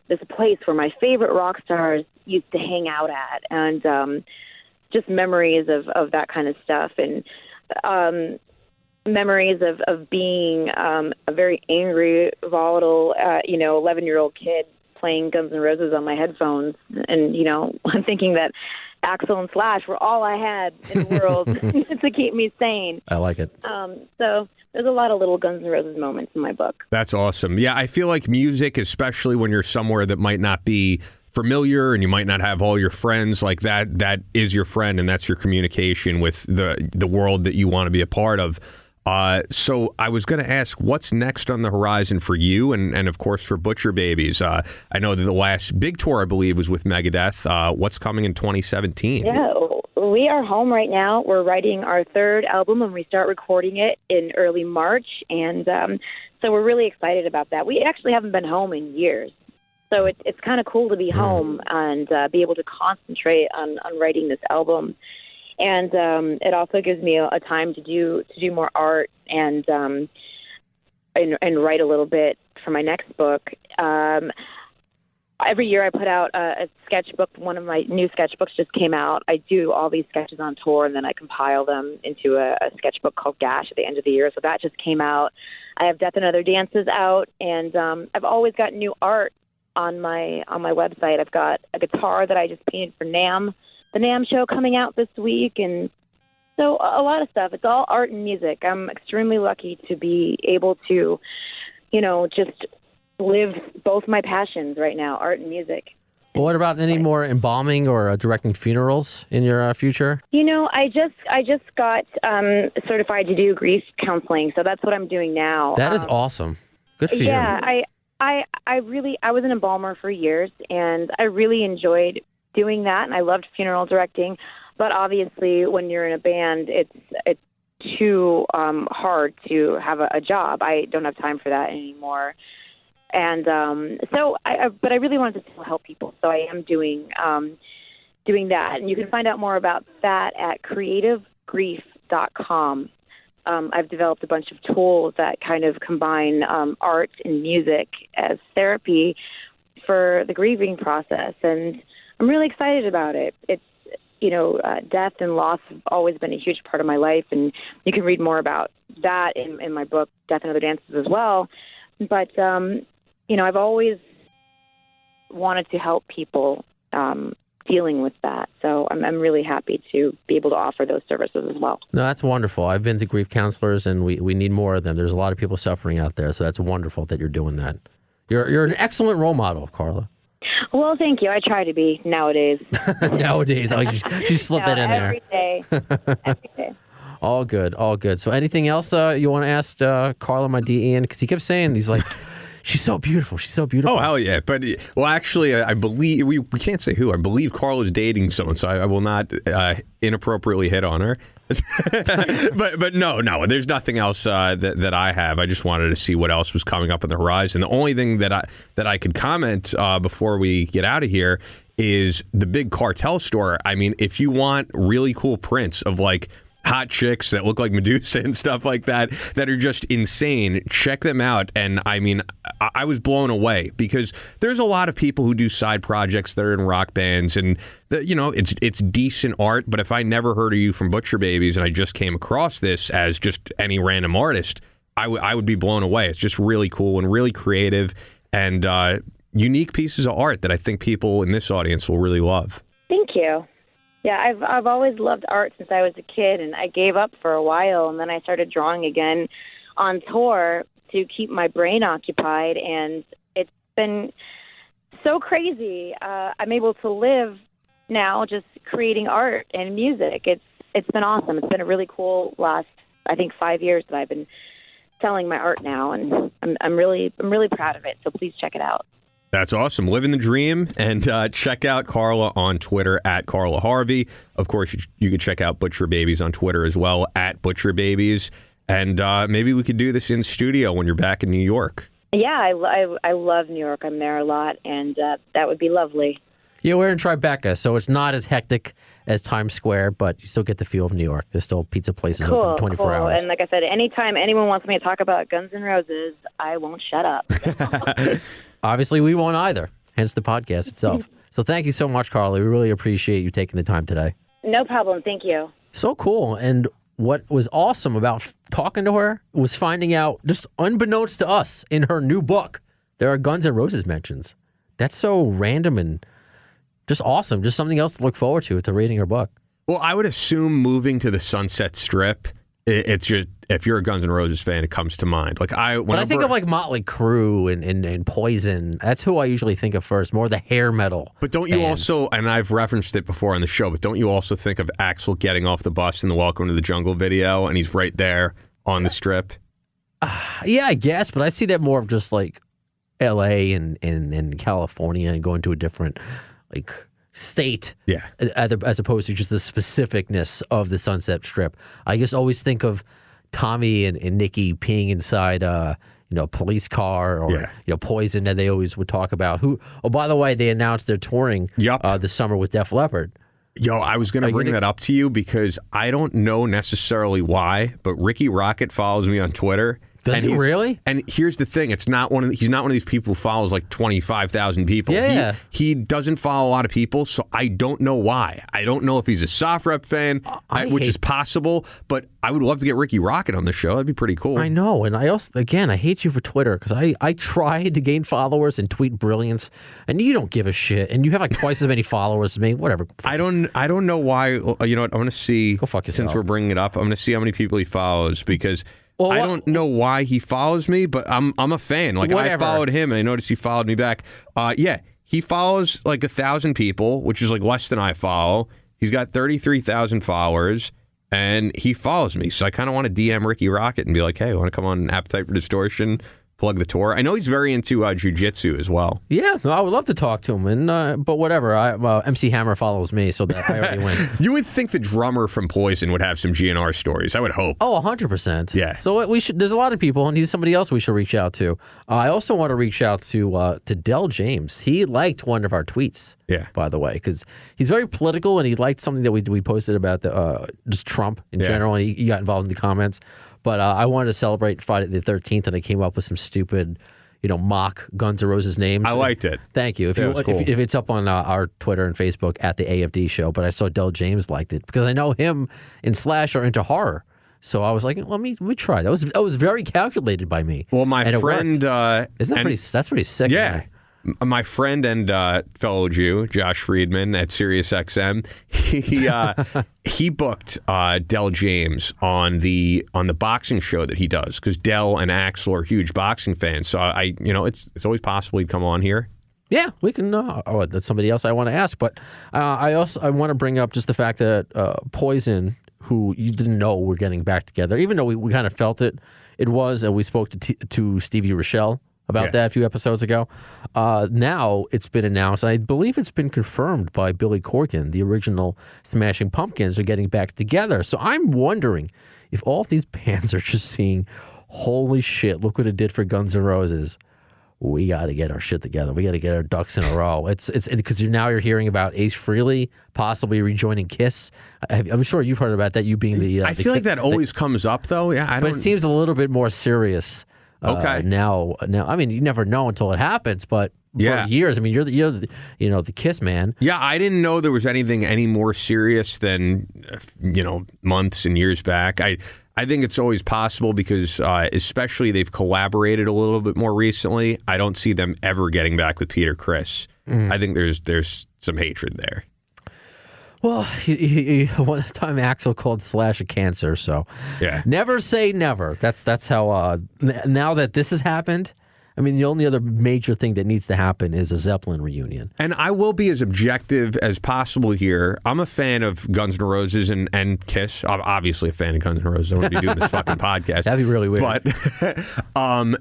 Speaker 6: this place where my favorite rock stars used to hang out at, and just memories of that kind of stuff, and memories of being a very angry, volatile, 11-year-old kid playing Guns N' Roses on my headphones, and I'm thinking that Axl and Slash were all I had in the world to keep me sane.
Speaker 3: I like it.
Speaker 6: So there's a lot of little Guns N' Roses moments in my book.
Speaker 4: That's awesome. Yeah, I feel like music, especially when you're somewhere that might not be familiar and you might not have all your friends, like that is your friend, and that's your communication with the world that you want to be a part of. So I was going to ask, what's next on the horizon for you and of course, for Butcher Babies? I know that the last big tour, I believe, was with Megadeth. What's coming in 2017?
Speaker 6: Yeah, we are home right now. We're writing our third album, and we start recording it in early March. And so we're really excited about that. We actually haven't been home in years. So it's kind of cool to be home and be able to concentrate on writing this album. And it also gives me a time to do more art and write a little bit for my next book. every year I put out a sketchbook. One of my new sketchbooks just came out. I do all these sketches on tour, and then I compile them into a sketchbook called Gash at the end of the year. So that just came out. I have Death and Other Dances out, and I've always got new art on my website. I've got a guitar that I just painted for NAMM, the NAMM show coming out this week, and so a lot of stuff. It's all art and music. I'm extremely lucky to be able to, just live both my passions right now, art and music.
Speaker 3: Well, what about any more embalming or directing funerals in your future?
Speaker 6: I just got certified to do grief counseling, so that's what I'm doing now.
Speaker 3: That is awesome. Good for you.
Speaker 6: Yeah, I was an embalmer for years, and I really enjoyed doing that, and I loved funeral directing. But obviously, when you're in a band, it's too hard to have a job. I don't have time for that anymore. And but I really wanted to still help people, so I am doing that. And you can find out more about that at creativegrief.com. I've developed a bunch of tools that kind of combine art and music as therapy for the grieving process, and I'm really excited about it. It's death and loss have always been a huge part of my life, and you can read more about that in my book, Death and Other Dances, as well. But I've always wanted to help people dealing with that. So I'm really happy to be able to offer those services as well.
Speaker 3: No, that's wonderful. I've been to grief counselors, and we need more of them. There's a lot of people suffering out there, so that's wonderful that you're doing that. You're an excellent role model, Carla.
Speaker 6: Well, thank you. I try to be nowadays.
Speaker 3: Nowadays. She slipped that in
Speaker 6: every
Speaker 3: there.
Speaker 6: Every day.
Speaker 3: All good. So anything else you want to ask Carla, my DE? Because he kept saying, he's like, she's so beautiful. She's so beautiful.
Speaker 4: Oh, hell yeah. But, actually, I believe, we can't say who. I believe Carl is dating someone, so I will not inappropriately hit on her. but no, there's nothing else that I have. I just wanted to see what else was coming up on the horizon. The only thing that I could comment before we get out of here is the big Cartel store. I mean, if you want really cool prints of like hot chicks that look like Medusa and stuff like that are just insane, check them out. And I mean, I was blown away because there's a lot of people who do side projects that are in rock bands, and it's decent art. But if I never heard of you from Butcher Babies and I just came across this as just any random artist, I would be blown away. It's just really cool and really creative and unique pieces of art that I think people in this audience will really love.
Speaker 6: Thank you. Yeah, I've always loved art since I was a kid, and I gave up for a while, and then I started drawing again on tour to keep my brain occupied, and it's been so crazy. I'm able to live now just creating art and music. It's been awesome. It's been a really cool last, I think, 5 years that I've been selling my art now, and I'm really proud of it. So please check it out.
Speaker 4: That's awesome. Living the dream. And check out Carla on Twitter at Carla Harvey. Of course, you can check out Butcher Babies on Twitter as well, at Butcher Babies. And maybe we could do this in studio when you're back in New York.
Speaker 6: Yeah, I love New York. I'm there a lot, and that would be lovely.
Speaker 3: Yeah, we're in Tribeca, so it's not as hectic as Times Square, but you still get the feel of New York. There's still pizza places open 24 hours.
Speaker 6: And like I said, anytime anyone wants me to talk about Guns N' Roses, I won't shut up.
Speaker 3: Obviously, we won't either, hence the podcast itself. So thank you so much, Carla. We really appreciate you taking the time today.
Speaker 6: No problem. Thank you.
Speaker 3: So cool. And what was awesome about talking to her was finding out, just unbeknownst to us, in her new book, there are Guns N' Roses mentions. That's so random and just awesome. Just something else to look forward to reading her book.
Speaker 4: Well, I would assume moving to the Sunset Strip, it's just, if you're a Guns N' Roses fan, it comes to mind. But I think of like Motley Crue and Poison. That's who I usually think of first, more the hair metal. But don't you also, and I've referenced it before on the show, but don't you also think of Axl getting off the bus in the Welcome to the Jungle video, and he's right there on the strip? Yeah, I guess, but I see that more of just like L.A. and California and going to a different like state, as opposed to just the specificness of the Sunset Strip. I just always think of Tommy and Nikki peeing inside a police car, or Poison that they always would talk about. Who? Oh, by the way, they announced they're touring this summer with Def Leppard. Yo, I was going to bring that up to you because I don't know necessarily why, but Ricky Rocket follows me on Twitter.
Speaker 3: Does he really?
Speaker 4: And here's the thing: he's not one of these people who follows like 25,000 people.
Speaker 3: Yeah.
Speaker 4: He doesn't follow a lot of people, so I don't know why. I don't know if he's a soft rep fan, which is possible. But I would love to get Ricky Rocket on the show. That'd be pretty cool.
Speaker 3: I know, and I also, again, I hate you for Twitter because I tried to gain followers and tweet brilliance, and you don't give a shit, and you have like twice as many followers as me. Whatever.
Speaker 4: I don't know why. You know what? I'm going to see.
Speaker 3: Go fuck yourself.
Speaker 4: Since we're bringing it up, I'm going to see how many people he follows because.
Speaker 3: Well,
Speaker 4: I don't know why he follows me, but I'm a fan. Like
Speaker 3: whatever.
Speaker 4: I followed him, and I noticed he followed me back. Yeah, he follows like 1,000 people, which is like less than I follow. He's got 33,000 followers, and he follows me. So I kind of want to DM Ricky Rocket and be like, "Hey, want to come on Appetite for Distortion? Plug the tour." I know he's very into jiu-jitsu as well.
Speaker 3: Yeah, no, I would love to talk to him, and but whatever. MC Hammer follows me, so that I already win.
Speaker 4: You would think the drummer from Poison would have some GNR stories. I would hope.
Speaker 3: Oh, 100%.
Speaker 4: Yeah.
Speaker 3: So we should. There's a lot of people, and he's somebody else we should reach out to. I also want to reach out to Del James. He liked one of our tweets.
Speaker 4: Yeah.
Speaker 3: By the way, because he's very political, and he liked something that we posted about just Trump in general, and he got involved in the comments. But I wanted to celebrate Friday the 13th, and I came up with some stupid, mock Guns N' Roses names.
Speaker 4: I liked it.
Speaker 3: Thank you. If it's up on our Twitter and Facebook at the AFD show, but I saw Del James liked it because I know him and Slash are into horror. So I was like, let me try. That was very calculated by me.
Speaker 4: Well, my friend,
Speaker 3: that's pretty sick.
Speaker 4: Yeah. My friend and fellow Jew, Josh Friedman at SiriusXM, he booked Del James on the boxing show that he does because Del and Axel are huge boxing fans. So it's always possible he'd come on here.
Speaker 3: Yeah, we can. That's somebody else I want to ask, but I want to bring up just the fact that Poison, who you didn't know were getting back together, even though we kind of felt it. It was, and we spoke to Stevie Rochelle about that a few episodes ago. Now it's been announced, and I believe it's been confirmed by Billy Corgan, the original Smashing Pumpkins, are getting back together. So I'm wondering if all of these bands are just seeing, holy shit, look what it did for Guns N' Roses. We got to get our shit together. We got to get our ducks in a row. It's because you're hearing about Ace Frehley possibly rejoining Kiss. I'm sure you've heard about that. You being the
Speaker 4: I feel like that always comes up though. Yeah,
Speaker 3: but it seems a little bit more serious.
Speaker 4: Okay.
Speaker 3: Now, I mean, you never know until it happens, but for years, I mean, you're the Kiss man.
Speaker 4: Yeah, I didn't know there was anything any more serious than months and years back. I think it's always possible because especially they've collaborated a little bit more recently. I don't see them ever getting back with Peter Criss. I think there's some hatred there.
Speaker 3: Well, one time Axl called Slash a cancer, so never say never. That's how. Now that this has happened, I mean, the only other major thing that needs to happen is a Zeppelin reunion.
Speaker 4: And I will be as objective as possible here. I'm a fan of Guns N' Roses and Kiss. I'm obviously a fan of Guns N' Roses. I wouldn't be doing this fucking podcast.
Speaker 3: That'd be really weird.
Speaker 4: But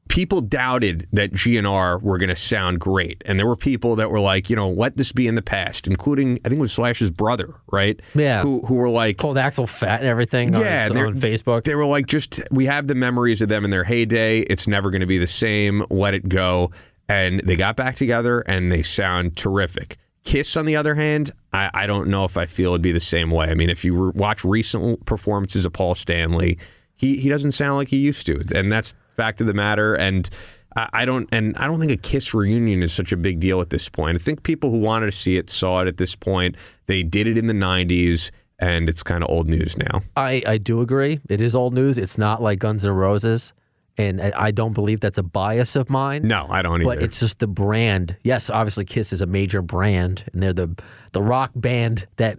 Speaker 4: people doubted that GNR were going to sound great. And there were people that were like, let this be in the past, including, I think it was Slash's brother, right?
Speaker 3: Yeah.
Speaker 4: Who were like...
Speaker 3: Called Axl fat and everything on Facebook.
Speaker 4: They were like, we have the memories of them in their heyday. It's never going to be the same. Let it go. And they got back together, and they sound terrific. Kiss, on the other hand, I don't know if I feel it'd be the same way. I mean, if you watch recent performances of Paul Stanley, he doesn't sound like he used to. And that's fact of the matter, and I don't think a Kiss reunion is such a big deal at this point. I think people who wanted to see it saw it at this point. They did it in the 90s, and it's kind of old news now.
Speaker 3: I do agree. It is old news. It's not like Guns N' Roses, and I don't believe that's a bias of mine.
Speaker 4: No, I don't either.
Speaker 3: But it's just the brand. Yes, obviously Kiss is a major brand, and they're the rock band that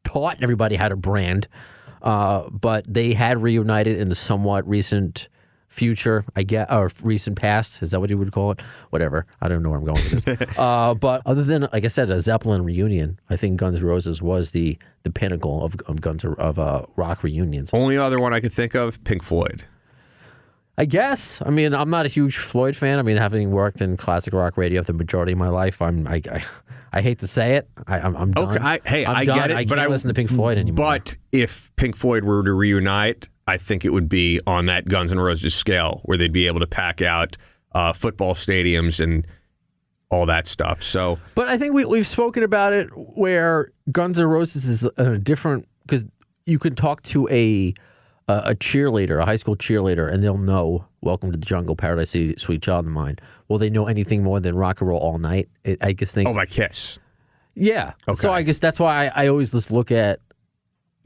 Speaker 3: taught everybody how to brand. But they had reunited in the somewhat recent future, I guess, or recent past. Is that what you would call it? Whatever. I don't know where I'm going with this. But other than, like I said, a Zeppelin reunion, I think Guns N' Roses was the pinnacle of rock reunions.
Speaker 4: Only other one I could think of, Pink Floyd.
Speaker 3: I guess. I mean, I'm not a huge Floyd fan. I mean, having worked in classic rock radio the majority of my life, I hate to say it. I'm done.
Speaker 4: Okay, I
Speaker 3: done.
Speaker 4: get it.
Speaker 3: I can't listen to Pink Floyd anymore.
Speaker 4: But if Pink Floyd were to reunite, I think it would be on that Guns N' Roses scale where they'd be able to pack out football stadiums and all that stuff. So,
Speaker 3: but I think we've spoken about it where Guns N' Roses is a different, because you can talk to a a cheerleader, a high school cheerleader, and they'll know Welcome to the Jungle, Paradise City, Sweet Child of Mine. Will they know anything more than Rock and Roll All Night? I guess think.
Speaker 4: Oh, by Kiss.
Speaker 3: Yeah.
Speaker 4: Okay.
Speaker 3: So I guess that's why I always just look at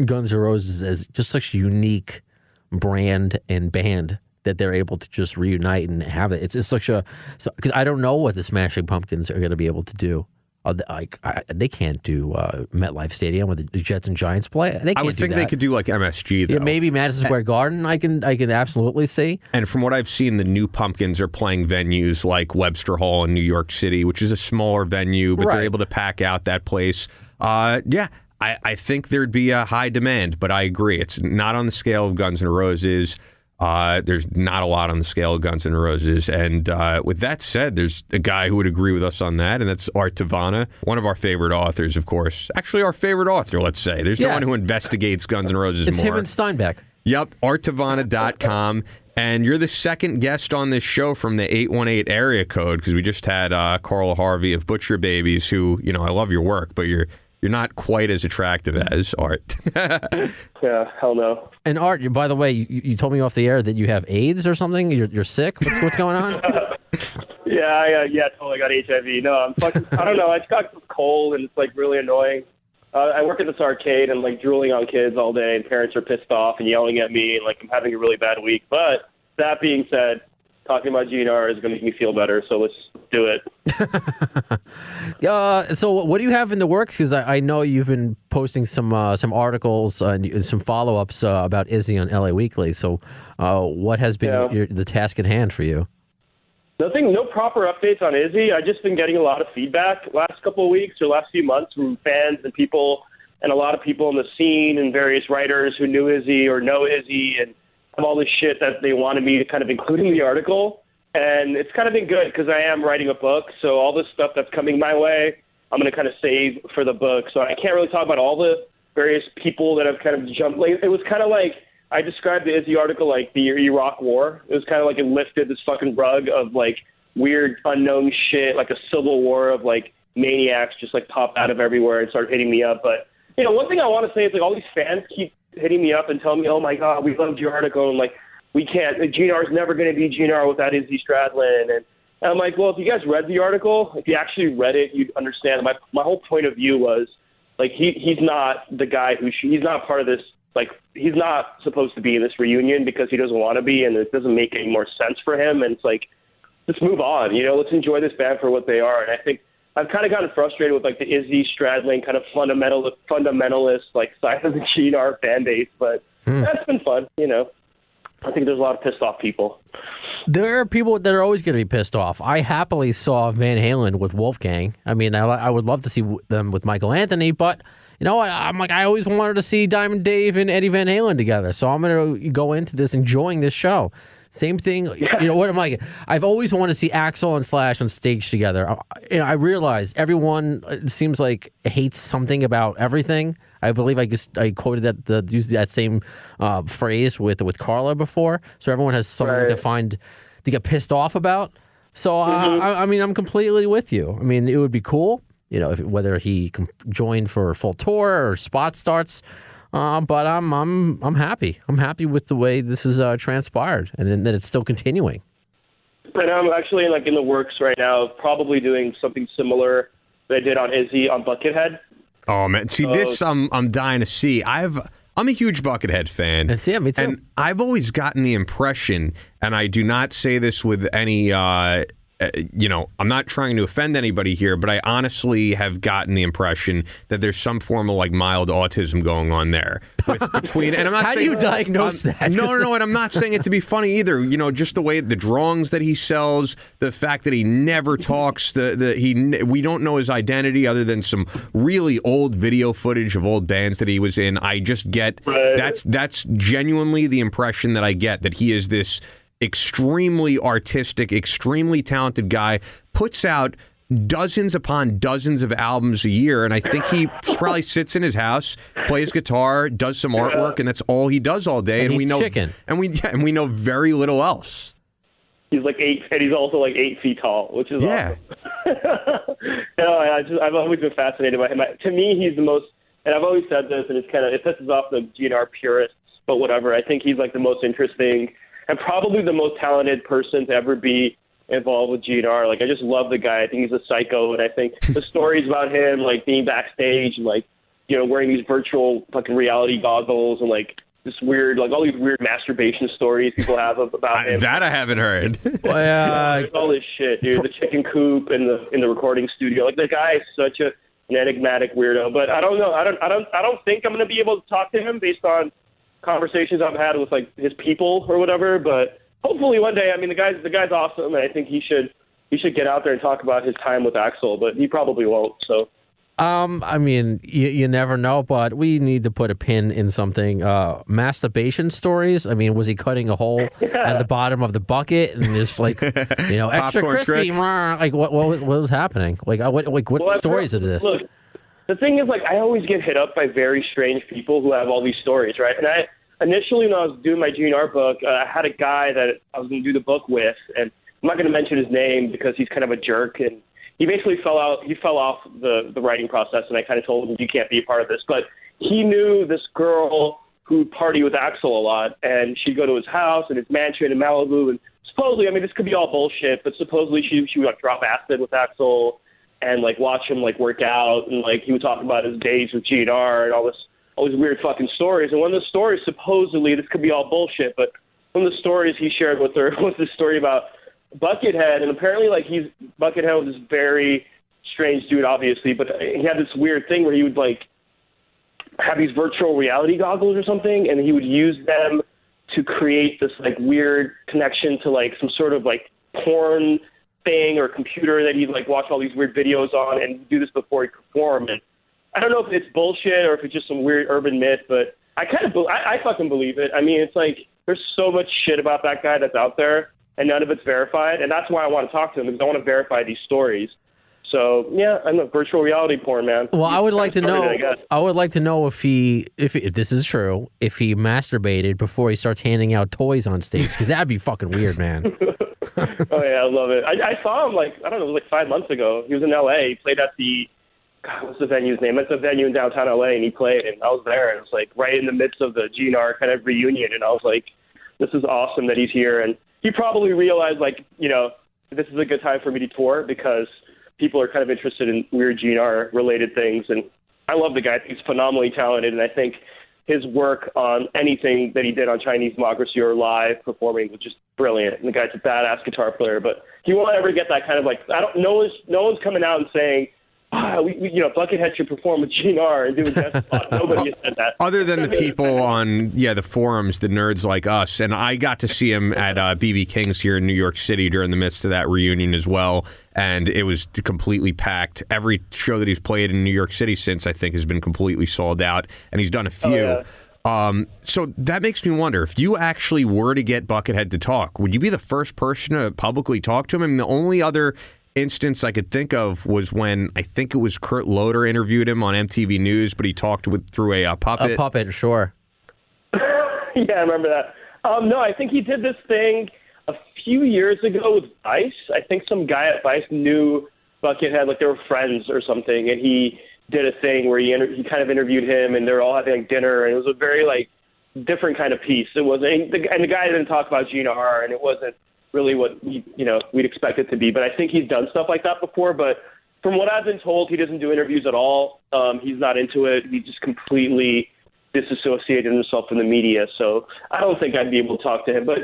Speaker 3: Guns N' Roses as just such a unique brand and band that they're able to just reunite and have it. It's just such a because I don't know what the Smashing Pumpkins are going to be able to do. They can't do MetLife Stadium where the Jets and Giants play. They can't
Speaker 4: I would think
Speaker 3: that.
Speaker 4: they could do like MSG though.
Speaker 3: Yeah, maybe Madison Square Garden. I can absolutely see.
Speaker 4: And from what I've seen, the new Pumpkins are playing venues like Webster Hall in New York City, which is a smaller venue, but
Speaker 3: Right.
Speaker 4: they're able to pack out that place. Yeah, I think there'd be a high demand, but I agree. It's not on the scale of Guns N' Roses. There's not a lot on the scale of Guns N' Roses. And with that said, there's a guy who would agree with us on that, and that's Art Tavana, one of our favorite authors, of course. Actually, our favorite author, let's say. There's no
Speaker 3: Yes.
Speaker 4: one who investigates Guns N' Roses
Speaker 3: It's
Speaker 4: more.
Speaker 3: him and Steinbeck.
Speaker 4: Yep, arttavana.com. And you're the second guest on this show from the 818 area code, because we just had Carla Harvey of Butcher Babies, who, I love your work, but you're not quite as attractive as Art.
Speaker 7: Yeah, hell no.
Speaker 3: And Art, by the way, you told me off the air that you have AIDS or something. You're sick. What's going on?
Speaker 7: Yeah, totally got HIV. No, I'm fucking, I don't know. I just got this cold and it's like really annoying. I work at this arcade and like drooling on kids all day, and parents are pissed off and yelling at me, and like I'm having a really bad week. But that being said, talking about GNR is going to make me feel better, so let's do it.
Speaker 3: So what do you have in the works? Because I know you've been posting some articles and some follow-ups about Izzy on LA Weekly. So what has been the task at hand for you?
Speaker 7: Nothing, no proper updates on Izzy. I've just been getting a lot of feedback last couple of weeks or last few months from fans and people, and a lot of people in the scene and various writers who knew Izzy or know Izzy and have all this shit that they wanted me to kind of include in the article. And it's kind of been good because I am writing a book, so all this stuff that's coming my way, I'm going to kind of save for the book. So I can't really talk about all the various people that have kind of jumped. Like, it was kind of like, I described the Izzy article like the Iraq War. It was kind of like it lifted this fucking rug of like weird unknown shit, like a civil war of like maniacs just like popped out of everywhere and started hitting me up. But, one thing I want to say is like all these fans keep hitting me up and telling me, oh my God, we loved your article. And like, we can't, GNR is never going to be GNR without Izzy Stradlin. And I'm like, well, if you guys read the article, if you actually read it, you'd understand. My whole point of view was like, he's not the guy he's not part of this. Like, he's not supposed to be in this reunion because he doesn't want to be, and it doesn't make any more sense for him. And it's like, let's move on, let's enjoy this band for what they are. And I think I've kind of gotten frustrated with like the Izzy Stradlin kind of fundamentalist like side of the GNR fan base, but that's been fun, I think there's a lot of pissed off people.
Speaker 3: There are people that are always going to be pissed off. I happily saw Van Halen with Wolfgang. I mean, I would love to see them with Michael Anthony, but I'm like, I always wanted to see Diamond Dave and Eddie Van Halen together. So I'm going to go into this enjoying this show. Same thing, what am I? I've always wanted to see Axl and Slash on stage together. I realize everyone, it seems like, hates something about everything. I believe I quoted used that same phrase with Carla before. So everyone has something to get pissed off about. So I mean, I'm completely with you. I mean, it would be cool, whether he joined for a full tour or spot starts. But I'm happy. I'm happy with the way this has transpired, and that it's still continuing.
Speaker 7: And I'm actually in the works right now of probably doing something similar that I did on Izzy on Buckethead.
Speaker 4: Oh man, see this I'm dying to see. I'm a huge Buckethead fan.
Speaker 3: Yeah, me too.
Speaker 4: And I've always gotten the impression, and I do not say this with any I'm not trying to offend anybody here, but I honestly have gotten the impression that there's some form of like mild autism going on there. And I'm not
Speaker 3: How
Speaker 4: saying,
Speaker 3: do you diagnose that?
Speaker 4: No, and I'm not saying it to be funny either. Just the way the drawings that he sells, the fact that he never talks, we don't know his identity other than some really old video footage of old bands that he was in. I just get that's genuinely the impression that I get, that he is this extremely artistic, extremely talented guy, puts out dozens upon dozens of albums a year, and I think he probably sits in his house, plays guitar, does some artwork, and that's all he does all day. And we know
Speaker 3: chicken.
Speaker 4: And we know very little else.
Speaker 7: He's like 8, and he's also like 8 feet tall, which is awesome. I've always been fascinated by him. To me, he's the most, and I've always said this, and it pisses off the GNR purists but whatever. I think he's like the most interesting and probably the most talented person to ever be involved with GNR. Like, I just love the guy. I think he's a psycho, and I think the stories about him, like being backstage and like, you know, wearing these virtual fucking reality goggles and like this weird, like all these weird masturbation stories people have about him.
Speaker 4: That I haven't heard.
Speaker 7: There's all this shit, dude. The chicken coop in the recording studio. Like, the guy is such an enigmatic weirdo. But I don't know. I don't think I'm gonna be able to talk to him based on conversations I've had with like his people or whatever. But hopefully one day. I mean, the guy's awesome, and I think he should get out there and talk about his time with Axl. But he probably won't. So.
Speaker 3: I mean, you never know, but we need to put a pin in something. Masturbation stories. I mean, was he cutting a hole at the bottom of the bucket and just like, you know, extra crispy? Like, what was happening? Like, what stories are this?
Speaker 7: Look, the thing is, like, I always get hit up by very strange people who have all these stories, right? And I initially, when I was doing my GNR book, I had a guy that I was going to do the book with, and I'm not going to mention his name because he's kind of a jerk, and he basically fell off the writing process, and I kind of told him, you can't be a part of this. But he knew this girl who partied with Axl a lot, and she'd go to his house and his mansion in Malibu, and supposedly, I mean, this could be all bullshit, but supposedly she would like drop acid with Axl and like watch him like work out, and like he would talk about his days with GNR and all these weird fucking stories. And one of the stories, supposedly, this could be all bullshit, but one of the stories he shared with her was this story about Buckethead, and apparently, like, Buckethead was this very strange dude, obviously, but he had this weird thing where he would, like, have these virtual reality goggles or something, and he would use them to create this, like, weird connection to, like, some sort of, like, porn thing or computer that he'd, like, watch all these weird videos on and do this before he performed. And I don't know if it's bullshit or if it's just some weird urban myth, but I fucking believe it. I mean, it's like, there's so much shit about that guy that's out there, and none of it's verified, and that's why I want to talk to him, because I want to verify these stories. So yeah, I'm a virtual reality porn man.
Speaker 3: Well, I would like to know. I would like to know if this is true, if he masturbated before he starts handing out toys on stage, because that'd be fucking weird, man.
Speaker 7: Oh yeah, I love it. I saw him like, I don't know, it was like 5 months ago. He was in L.A. He played at what's the venue's name? It's a venue in downtown L.A. and he played, and I was there, and it was like right in the midst of the GNR kind of reunion, and I was like, this is awesome that he's here. And he probably realized, like, you know, this is a good time for me to tour because people are kind of interested in weird GNR-related things. And I love the guy. He's phenomenally talented, and I think his work on anything that he did on Chinese Democracy or live performing was just brilliant. And the guy's a badass guitar player, but he won't ever get that kind of, like, no one's coming out and saying, Buckethead should perform with GNR and do a guest spot. Nobody has said that.
Speaker 4: Other than the people on, the forums, the nerds like us. And I got to see him at BB King's here in New York City during the midst of that reunion as well. And it was completely packed. Every show that he's played in New York City since, I think, has been completely sold out. And he's done a few.
Speaker 7: Oh, yeah.
Speaker 4: So that makes me wonder, if you actually were to get Buckethead to talk, would you be the first person to publicly talk to him? I mean, the only other instance I could think of was when I think it was Kurt Loder interviewed him on MTV News, but he talked through a puppet.
Speaker 3: A puppet, sure.
Speaker 7: Yeah, I remember that. No, I think he did this thing a few years ago with Vice. I think some guy at Vice knew Buckethead, like they were friends or something, and he did a thing where he kind of interviewed him, and they were all having like dinner, and it was a very like different kind of piece. It was, and the guy didn't talk about GNR, and it wasn't really what we'd expect it to be. But I think he's done stuff like that before. But from what I've been told, he doesn't do interviews at all. He's not into it. He just completely disassociated himself from the media. So I don't think I'd be able to talk to him. But,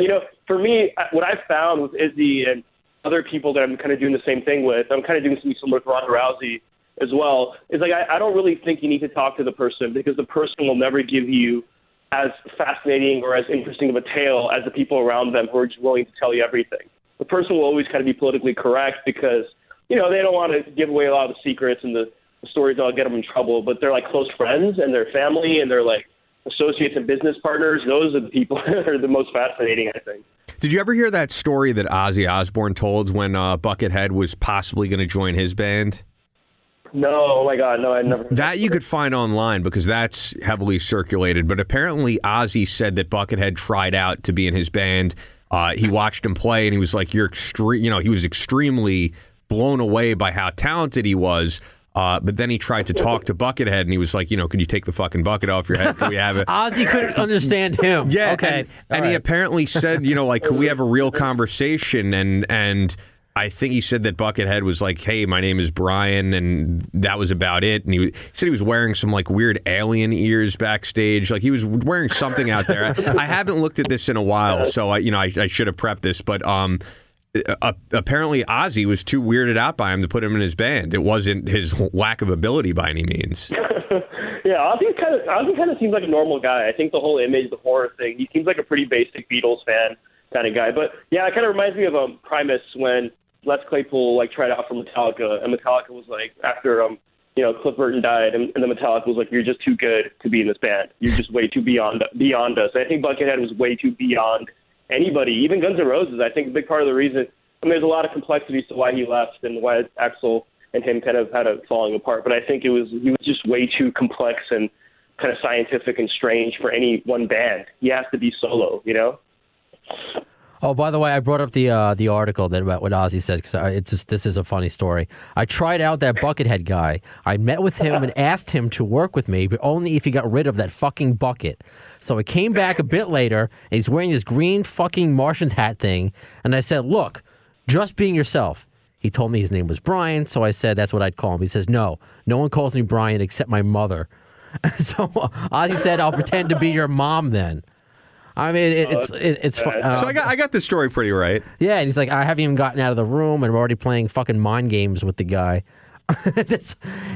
Speaker 7: for me, what I've found with Izzy and other people that I'm kind of doing the same thing with, I'm kind of doing something similar with Ronda Rousey as well, is like I don't really think you need to talk to the person, because the person will never give you as fascinating or as interesting of a tale as the people around them who are just willing to tell you everything. The person will always kind of be politically correct because, they don't want to give away a lot of the secrets and the stories that'll get them in trouble, but they're like close friends and they're family and they're like associates and business partners. Those are the people that are the most fascinating, I think.
Speaker 4: Did you ever hear that story that Ozzy Osbourne told when Buckethead was possibly going to join his band?
Speaker 7: No, oh my God, no, I never.
Speaker 4: That you could find online because that's heavily circulated. But apparently, Ozzy said that Buckethead tried out to be in his band. He watched him play, and he was like, he was extremely blown away by how talented he was. But then he tried to talk to Buckethead, and he was like, could you take the fucking bucket off your head? Could we have it?
Speaker 3: Ozzy couldn't understand him.
Speaker 4: Yeah,
Speaker 3: okay.
Speaker 4: And he apparently said, could we have a real conversation? And I think he said that Buckethead was like, hey, my name is Brian, and that was about it. And he said he was wearing some like weird alien ears backstage. Like he was wearing something out there. I haven't looked at this in a while, so I should have prepped this. But apparently Ozzy was too weirded out by him to put him in his band. It wasn't his lack of ability by any means.
Speaker 7: Yeah, Ozzy kind of seems like a normal guy. I think the whole image, the horror thing, he seems like a pretty basic Beatles fan kind of guy. But yeah, it kind of reminds me of Primus when Les Claypool tried out for Metallica, and Metallica was like, after Cliff Burton died, and the Metallica was like, you're just too good to be in this band. You're just way too beyond us. I think Buckethead was way too beyond anybody, even Guns N' Roses. I think a big part of the reason, there's a lot of complexities to why he left and why Axl and him kind of had a falling apart. But I think he was just way too complex and kind of scientific and strange for any one band. He has to be solo,
Speaker 3: Oh, by the way, I brought up the article that about what Ozzy said because this is a funny story. I tried out that Buckethead guy. I met with him and asked him to work with me, but only if he got rid of that fucking bucket. So I came back a bit later, and he's wearing this green fucking Martian's hat thing, and I said, look, just being yourself. He told me his name was Brian, so I said that's what I'd call him. He says, no one calls me Brian except my mother. So Ozzy said, I'll pretend to be your mom then. I mean, it's fun.
Speaker 4: So I got this story pretty right.
Speaker 3: Yeah, and he's like, I haven't even gotten out of the room, and I'm already playing fucking mind games with the guy.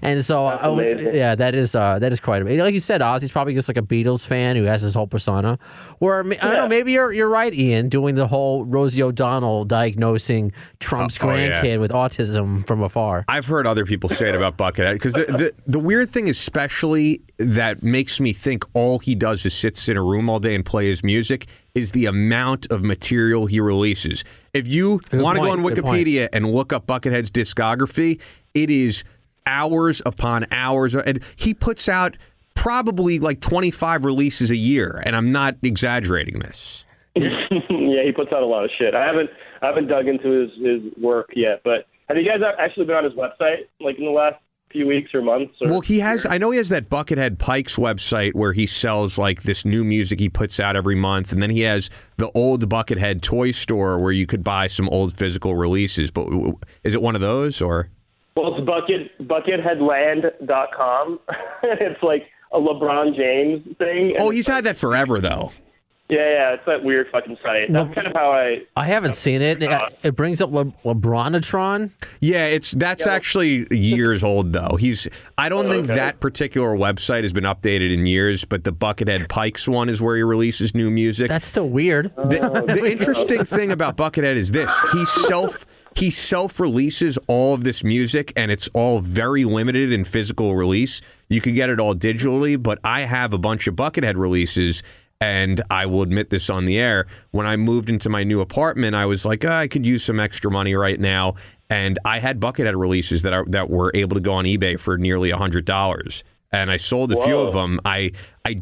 Speaker 3: And so, that is quite amazing. Like you said, Ozzy's probably just like a Beatles fan who has this whole persona. Or I don't know, maybe you're right, Ian, doing the whole Rosie O'Donnell diagnosing Trump's grandkid with autism from afar.
Speaker 4: I've heard other people say it about Buckethead because the weird thing, especially that makes me think all he does is sits in a room all day and play his music, is the amount of material he releases. If you want to go on Wikipedia and look up Buckethead's discography, it is hours upon hours. And he puts out probably like 25 releases a year, and I'm not exaggerating this.
Speaker 7: Yeah, he puts out a lot of shit. I haven't dug into his work yet, but have you guys actually been on his website like in the last few weeks or months?
Speaker 4: Well, he has. I know he has that Buckethead Pikes website where he sells like this new music he puts out every month, and then he has the old Buckethead toy store where you could buy some old physical releases. But is it one of those or?
Speaker 7: Well, it's bucketheadland.com. It's like a LeBron James thing.
Speaker 4: Oh, he's had that forever though.
Speaker 7: Yeah, it's that weird fucking site. That's kind of how I
Speaker 3: haven't seen it. It brings up LeBronatron.
Speaker 4: Yeah, that's actually years old though. I don't think that particular website has been updated in years, but the Buckethead Pikes one is where he releases new music.
Speaker 3: That's still weird.
Speaker 4: The interesting thing about Buckethead is this: he self-releases all of this music, and it's all very limited in physical release. You can get it all digitally, but I have a bunch of Buckethead releases. And I will admit this on the air, when I moved into my new apartment, I was like, I could use some extra money right now. And I had Buckethead releases that were able to go on eBay for nearly $100. And I sold a few of them. I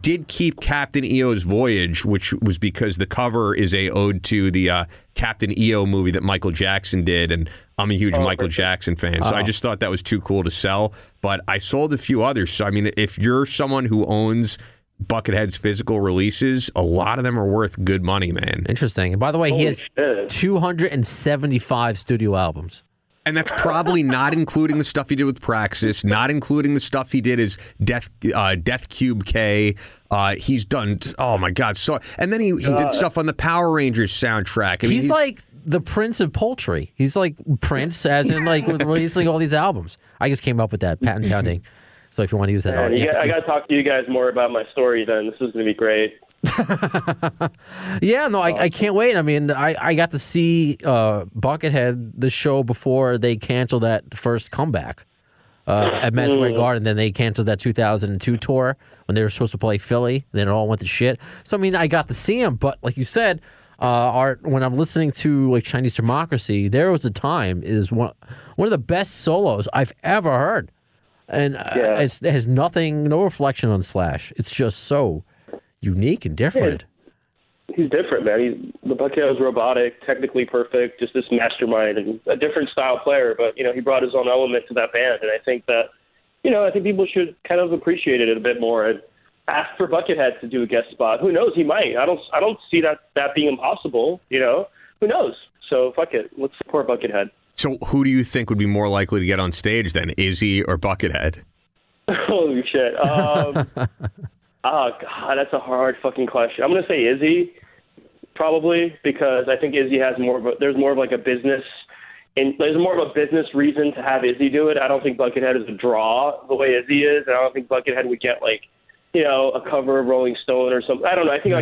Speaker 4: did keep Captain EO's Voyage, which was because the cover is a ode to the Captain EO movie that Michael Jackson did. And I'm a huge Michael Jackson fan. So I just thought that was too cool to sell. But I sold a few others. So, I mean, if you're someone who owns Buckethead's physical releases, a lot of them are worth good money, man.
Speaker 3: Interesting. And by the way, he has 275 studio albums.
Speaker 4: And that's probably not including the stuff he did with Praxis, not including the stuff he did as Death Cube K. He's done, oh my God. So, and then he did stuff on the Power Rangers soundtrack. I mean,
Speaker 3: he's like the Prince of Poultry. He's like Prince, as in like with releasing all these albums. I just came up with that, patent pending. So if you want to use that,
Speaker 7: I got to talk to you guys more about my story then. This is going to be great.
Speaker 3: Yeah, no, I can't wait. I mean, I got to see Buckethead the show before they canceled that first comeback at Madison Square Garden. Then they canceled that 2002 tour when they were supposed to play Philly. And then it all went to shit. So I mean, I got to see him, but like you said, when I'm listening to like Chinese Democracy, there was a time is one of the best solos I've ever heard. And it has no reflection on Slash. It's just so unique and different.
Speaker 7: Yeah, he's different, man. The Buckethead was robotic, technically perfect, just this mastermind and a different style player. But he brought his own element to that band, and I think that I think people should kind of appreciate it a bit more and ask for Buckethead to do a guest spot. Who knows? He might. I don't see that being impossible. Who knows? So fuck it. Let's support Buckethead.
Speaker 4: So who do you think would be more likely to get on stage then, Izzy or Buckethead?
Speaker 7: Holy shit. Oh God, that's a hard fucking question. I'm gonna say Izzy, probably, because I think Izzy has there's more of like a business. And there's more of a business reason to have Izzy do it. I don't think Buckethead is a draw the way Izzy is. I don't think Buckethead would get a cover of Rolling Stone or something. I don't know. I think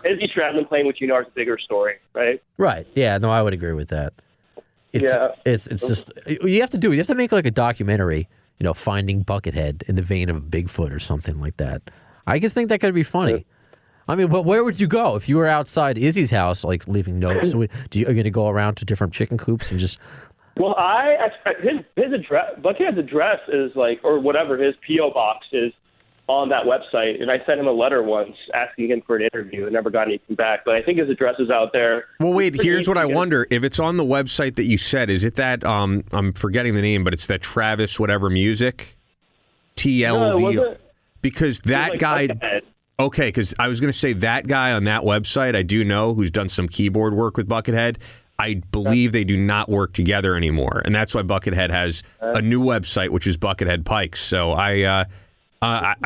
Speaker 7: Izzy Stradlin playing with Gene is a bigger story, right?
Speaker 3: Right. Yeah. No, I would agree with that. It's just you have to make like a documentary. Finding Buckethead in the vein of Bigfoot or something like that. I just think that could be funny. Yeah. I mean, but where would you go if you were outside Izzy's house, like leaving notes? Are you going to go around to different chicken coops and just?
Speaker 7: Well, his address, Buckethead's address is or whatever his PO box is on that website, and I sent him a letter once asking him for an interview and never got anything back. But I think his address is out there.
Speaker 4: Well, wait. Here's what I wonder: if it's on the website that you said, is it that I'm forgetting the name, but it's that Travis whatever music, TLD,
Speaker 7: no,
Speaker 4: because that guy.
Speaker 7: Buckethead.
Speaker 4: Okay, because I was going to say that guy on that website, I do know, who's done some keyboard work with Buckethead. I believe they do not work together anymore, and that's why Buckethead has a new website, which is Buckethead Pikes. So I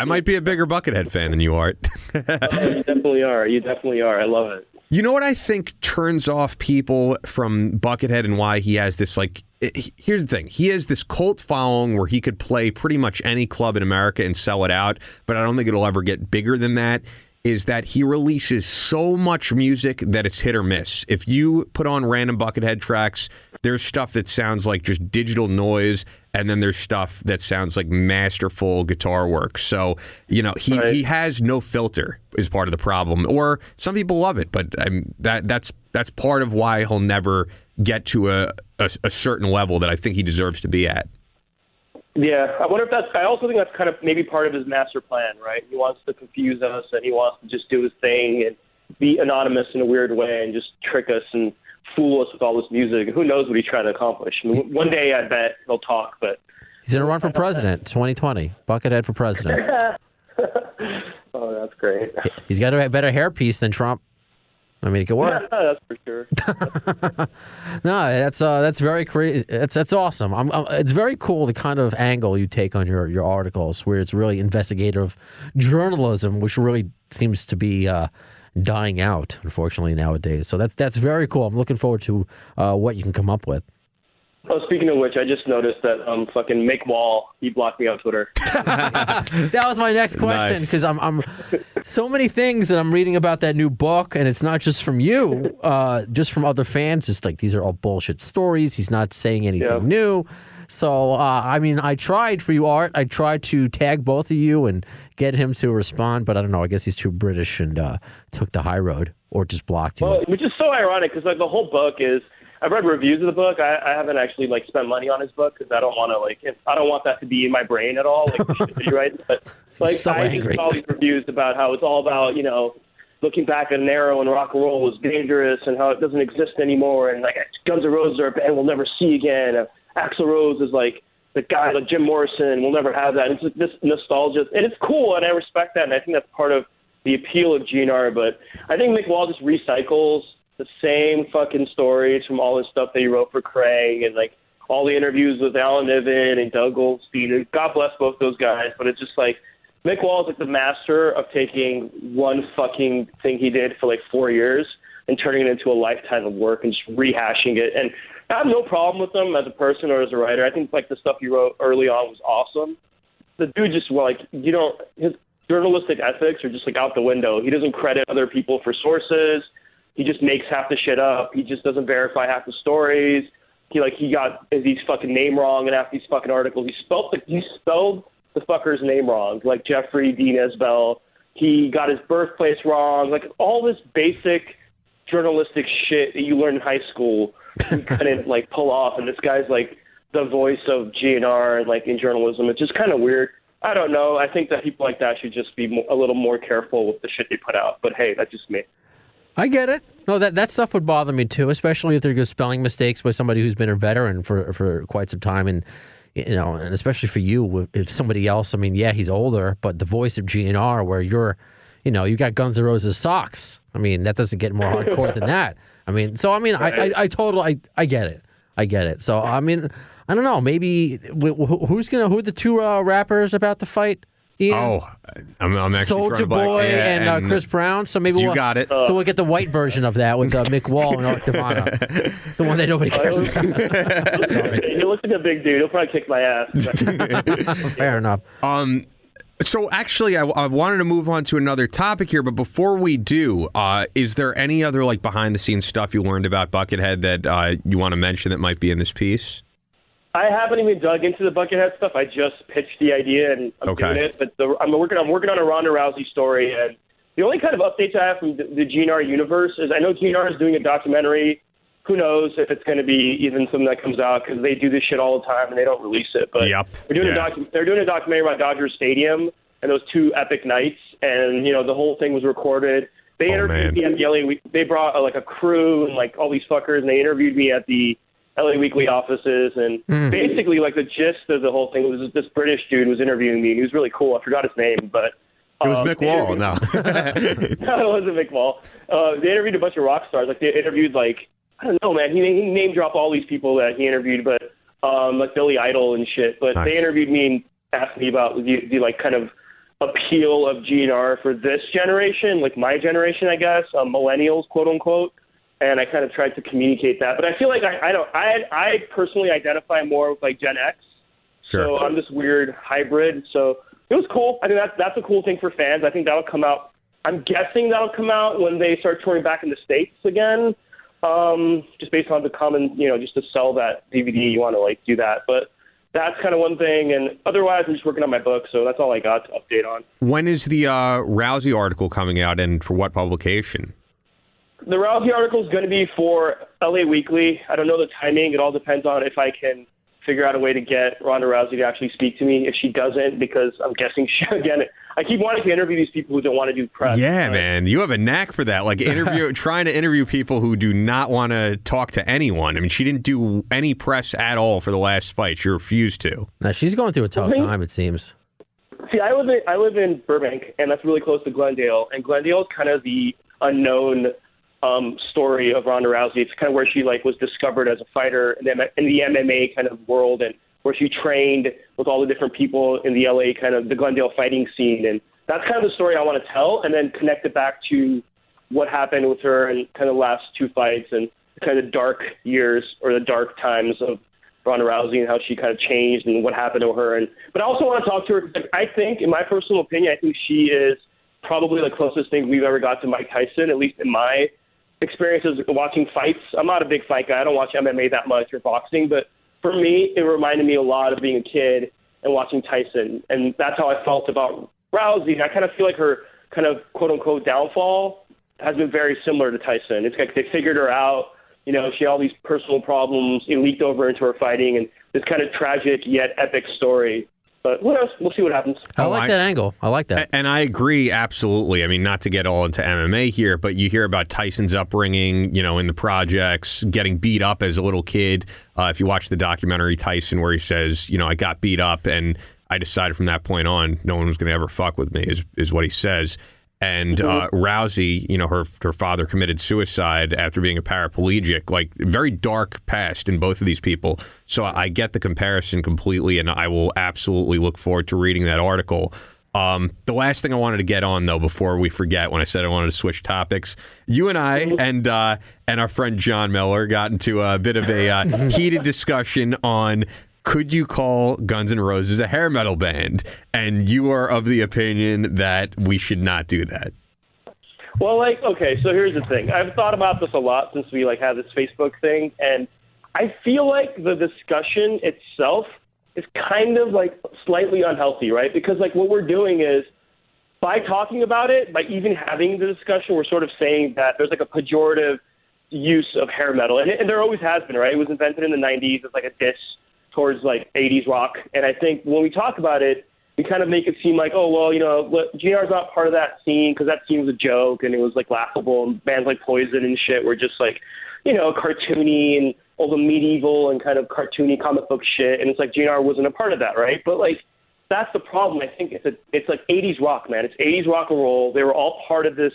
Speaker 4: might be a bigger Buckethead fan than you are.
Speaker 7: You definitely are. You definitely are. I love it.
Speaker 4: You know what I think turns off people from Buckethead and why he has this, here's the thing. He has this cult following where he could play pretty much any club in America and sell it out, but I don't think it'll ever get bigger than that, is that he releases so much music that it's hit or miss. If you put on random Buckethead tracks, there's stuff that sounds like just digital noise, and then there's stuff that sounds like masterful guitar work. So, he has no filter is part of the problem. Or some people love it, but that's part of why he'll never get to a certain level that I think he deserves to be at.
Speaker 7: Yeah, I also think that's kind of maybe part of his master plan, right? He wants to confuse us, and he wants to just do his thing and be anonymous in a weird way and just trick us and fool us with all this music. Who knows what he's trying to accomplish? I mean, one day I bet he'll talk, but...
Speaker 3: He's going to run for president, 2020. Buckethead for president.
Speaker 7: Oh, that's great.
Speaker 3: He's got a better hairpiece than Trump. I mean, it could work.
Speaker 7: That's for sure.
Speaker 3: No, that's very crazy. That's awesome. It's very cool the kind of angle you take on your articles, where it's really investigative journalism, which really seems to be dying out, unfortunately, nowadays. So that's very cool. I'm looking forward to what you can come up with.
Speaker 7: Oh, speaking of which, I just noticed that fucking Mick Wall, he blocked me on Twitter.
Speaker 3: That was my next question, because I'm so many things that I'm reading about that new book, and it's not just from you, just from other fans. It's like these are all bullshit stories. He's not saying anything new. So, I tried for you, Art. I tried to tag both of you and get him to respond, but I don't know. I guess he's too British and took the high road or just blocked you.
Speaker 7: Well, which is so ironic, because the whole book is... I've read reviews of the book. I haven't actually spent money on his book because I don't want to I don't want that to be in my brain at all. The shit that he writes. But I just saw all these reviews about how it's all about looking back at an era when rock and roll was dangerous and how it doesn't exist anymore, and Guns N' Roses are a band we'll never see again. Axl Rose is the guy like Jim Morrison. We'll never have that. It's this nostalgia, and it's cool, and I respect that, and I think that's part of the appeal of GNR. But I think Mick Wall just recycles the same fucking stories from all his stuff that he wrote for Krang and all the interviews with Alan Niven and Doug Goldstein. And God bless both those guys, but it's just Mick Wall is the master of taking one fucking thing he did for 4 years and turning it into a lifetime of work and just rehashing it. And I have no problem with him as a person or as a writer. I think the stuff he wrote early on was awesome. The dude just his journalistic ethics are just out the window. He doesn't credit other people for sources. He just makes half the shit up. He just doesn't verify half the stories. He got Izzy's fucking name wrong in half these fucking articles. He spelled the fucker's name wrong, like Jeffrey Dean Esbell. He got his birthplace wrong. All this basic journalistic shit that you learn in high school, he couldn't pull off. And this guy's the voice of GNR in journalism. It's just kind of weird. I don't know. I think that people like that should just be a little more careful with the shit they put out. But hey, that's just me.
Speaker 3: I get it. No, that stuff would bother me too, especially if there's spelling mistakes by somebody who's been a veteran for quite some time. And you know, and especially for you, if somebody else, I mean, yeah, he's older, but the voice of GNR, where you're, you know, you got Guns N' Roses socks. I mean, that doesn't get more hardcore than that. I mean, so I mean, I totally get it. I get it. So I mean, I don't know. Maybe who are the two rappers about to fight? Ian?
Speaker 4: Oh, I'm actually
Speaker 3: Soulja Boy and Chris Brown. So maybe we'll
Speaker 4: got it.
Speaker 3: So we'll get the white version of that with Mick Wall and Tavana, the one that nobody cares about.
Speaker 7: He looks like a big dude. He'll probably kick my ass.
Speaker 3: Fair enough.
Speaker 4: So actually, I wanted to move on to another topic here, but before we do, is there any other like behind the scenes stuff you learned about Buckethead that you want to mention that might be in this piece?
Speaker 7: I haven't even dug into the Buckethead stuff. I just pitched the idea and I'm doing it. But I'm working on a Ronda Rousey story, and the only kind of updates I have from the GNR universe is I know GNR is doing a documentary. Who knows if it's going to be even something that comes out, because they do this shit all the time and they don't release it. But they're doing a documentary about Dodger Stadium and those two epic nights, and you know the whole thing was recorded. They interviewed me at the LA Week. They brought like a crew and like all these fuckers, and they interviewed me at the LA Weekly offices, and basically like the gist of the whole thing was this British dude was interviewing me, and he was really cool. I forgot his name, but
Speaker 4: it was Mick Wall. No,
Speaker 7: no, it wasn't Mick Wall. They interviewed a bunch of rock stars. Like they interviewed like, I don't know, man. He name dropped all these people that he interviewed, but like Billy Idol and shit. But They interviewed me and asked me about the like kind of appeal of GNR for this generation, like my generation, I guess, millennials, quote unquote. And I kind of tried to communicate that, but I feel like I personally identify more with like Gen X.
Speaker 4: Sure.
Speaker 7: So I'm this weird hybrid. So it was cool. I think that's a cool thing for fans. I think that'll come out. I'm guessing that'll come out when they start touring back in the States again. Just based on the common, you know, just to sell that DVD, you want to like do that. But that's kind of one thing. And otherwise, I'm just working on my book. So that's all I got to update on.
Speaker 4: When is the Rousey article coming out, and for what publication?
Speaker 7: The Rousey article is going to be for LA Weekly. I don't know the timing. It all depends on if I can figure out a way to get Ronda Rousey to actually speak to me. If she doesn't, because I'm guessing again, I keep wanting to interview these people who don't want to do press.
Speaker 4: Yeah, man, you have a knack for that. Like trying to interview people who do not want to talk to anyone. I mean, she didn't do any press at all for the last fight. She refused to.
Speaker 3: Now she's going through a tough time, it seems.
Speaker 7: See, I live in Burbank, and that's really close to Glendale. And Glendale is kind of the unknown story of Ronda Rousey. It's kind of where she like was discovered as a fighter in the MMA kind of world, and where she trained with all the different people in the LA kind of the Glendale fighting scene. And that's kind of the story I want to tell, and then connect it back to what happened with her and kind of the last two fights and kind of dark years or the dark times of Ronda Rousey and how she kind of changed and what happened to her. But I also want to talk to her because I think, in my personal opinion, I think she is probably the closest thing we've ever got to Mike Tyson, at least in my experiences watching fights. I'm not a big fight guy. I don't watch MMA that much or boxing, but for me, it reminded me a lot of being a kid and watching Tyson. And that's how I felt about Rousey. I kind of feel like her kind of quote unquote downfall has been very similar to Tyson. It's like they figured her out. You know, she had all these personal problems. It leaked over into her fighting, and this kind of tragic yet epic story. But what else? We'll see what happens.
Speaker 3: I like that angle. I like that.
Speaker 4: And I agree, absolutely. I mean, not to get all into MMA here, but you hear about Tyson's upbringing, you know, in the projects, getting beat up as a little kid. If you watch the documentary Tyson, where he says, you know, I got beat up and I decided from that point on no one was going to ever fuck with me, is what he says. And Rousey, you know, her father committed suicide after being a paraplegic, like very dark past in both of these people. So I get the comparison completely, and I will absolutely look forward to reading that article. The last thing I wanted to get on, though, before we forget, when I said I wanted to switch topics, you and I and our friend John Miller got into a bit of a heated discussion on, could you call Guns N' Roses a hair metal band? And you are of the opinion that we should not do that.
Speaker 7: Well, like, okay, so here's the thing. I've thought about this a lot since we like had this Facebook thing, and I feel like the discussion itself is kind of like slightly unhealthy, right? Because like what we're doing is, by talking about it, by even having the discussion, we're sort of saying that there's like a pejorative use of hair metal, and there always has been, right? It was invented in the 90s as like a diss towards like 80s rock. And I think when we talk about it, we kind of make it seem like, oh, well, you know, GNR's not part of that scene because that scene was a joke and it was like laughable, and bands like Poison and shit were just like, cartoony and all the medieval and kind of cartoony comic book shit. And it's like GNR wasn't a part of that, right? But like, that's the problem. I think it's like 80s rock, man. It's 80s rock and roll. They were all part of this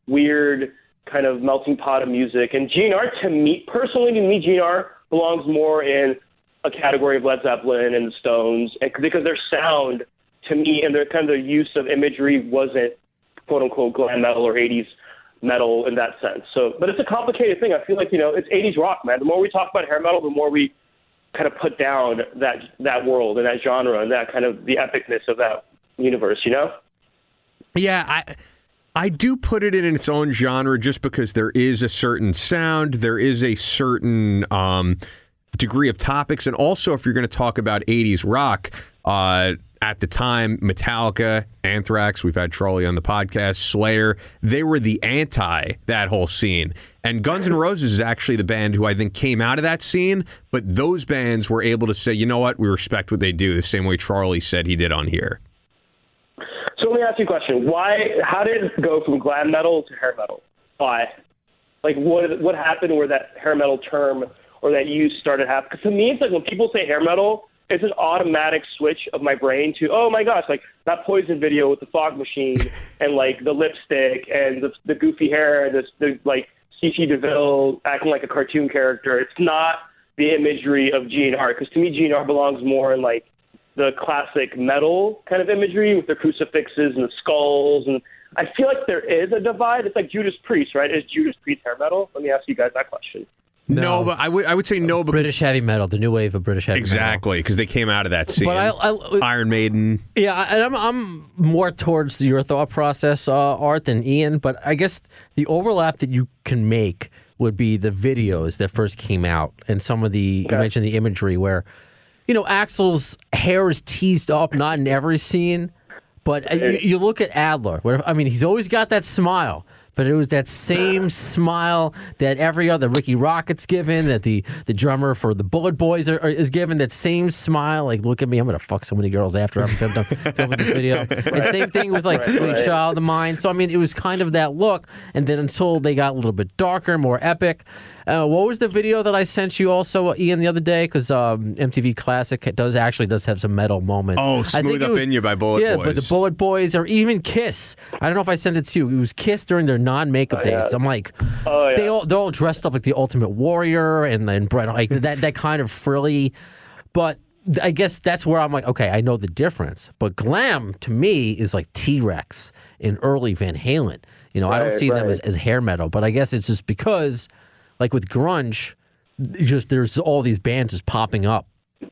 Speaker 7: weird kind of melting pot of music. And GNR, to me, GNR belongs more in a category of Led Zeppelin and the Stones, and because their sound, to me, and their kind of their use of imagery wasn't quote unquote glam metal or 80s metal in that sense. So, but it's a complicated thing. I feel like, it's 80s rock, man. The more we talk about hair metal, the more we kind of put down that world and that genre and that kind of the epicness of that universe,
Speaker 4: Yeah, I do put it in its own genre just because there is a certain sound, there is a certain degree of topics, and also if you're going to talk about 80s rock, at the time, Metallica, Anthrax, we've had Charlie on the podcast, Slayer, they were the anti that whole scene. And Guns N' Roses is actually the band who I think came out of that scene, but those bands were able to say, you know what, we respect what they do, the same way Charlie said he did on here.
Speaker 7: So let me ask you a question. How did it go from glam metal to hair metal? Why? Like, what happened where that hair metal term or that use started happening? Because to me, it's like when people say hair metal, it's an automatic switch of my brain to, oh my gosh, like that Poison video with the fog machine and like the lipstick and the goofy hair, the like CC DeVille acting like a cartoon character. It's not the imagery of GNR, because to me GNR belongs more in like the classic metal kind of imagery with the crucifixes and the skulls. And I feel like there is a divide. It's like Judas Priest, right? Is Judas Priest hair metal? Let me ask you guys that question.
Speaker 4: No, but I would say no. Because
Speaker 3: British heavy metal, the new wave of British heavy metal.
Speaker 4: Exactly, because they came out of that scene.
Speaker 3: But
Speaker 4: Iron Maiden.
Speaker 3: Yeah, and I'm more towards your thought process, Art, than Ian. But I guess the overlap that you can make would be the videos that first came out and some of the, you mentioned the imagery where, Axl's hair is teased up, not in every scene, but you look at Adler, he's always got that smile. But it was that same smile that every other Ricky Rocket's given, that the drummer for the Bullet Boys is given, that same smile, like, look at me, I'm going to fuck so many girls after I'm done filming this video. And same thing with, like, Sweet Child of Mine. So, it was kind of that look, and then until they got a little bit darker, more epic. What was the video that I sent you also, Ian, the other day? Because MTV Classic does have some metal moments.
Speaker 4: Oh, Smooth Up In You by Bullet Boys.
Speaker 3: Yeah, but the Bullet Boys, or even Kiss. I don't know if I sent it to you. It was Kiss during their non-makeup days. I'm like, they're all dressed up like the Ultimate Warrior and Brett, like that kind of frilly. But I guess that's where I'm like, okay, I know the difference. But glam, to me, is like T-Rex in early Van Halen. I don't see them as hair metal. But I guess it's just because, like with grunge, there's all these bands just popping up.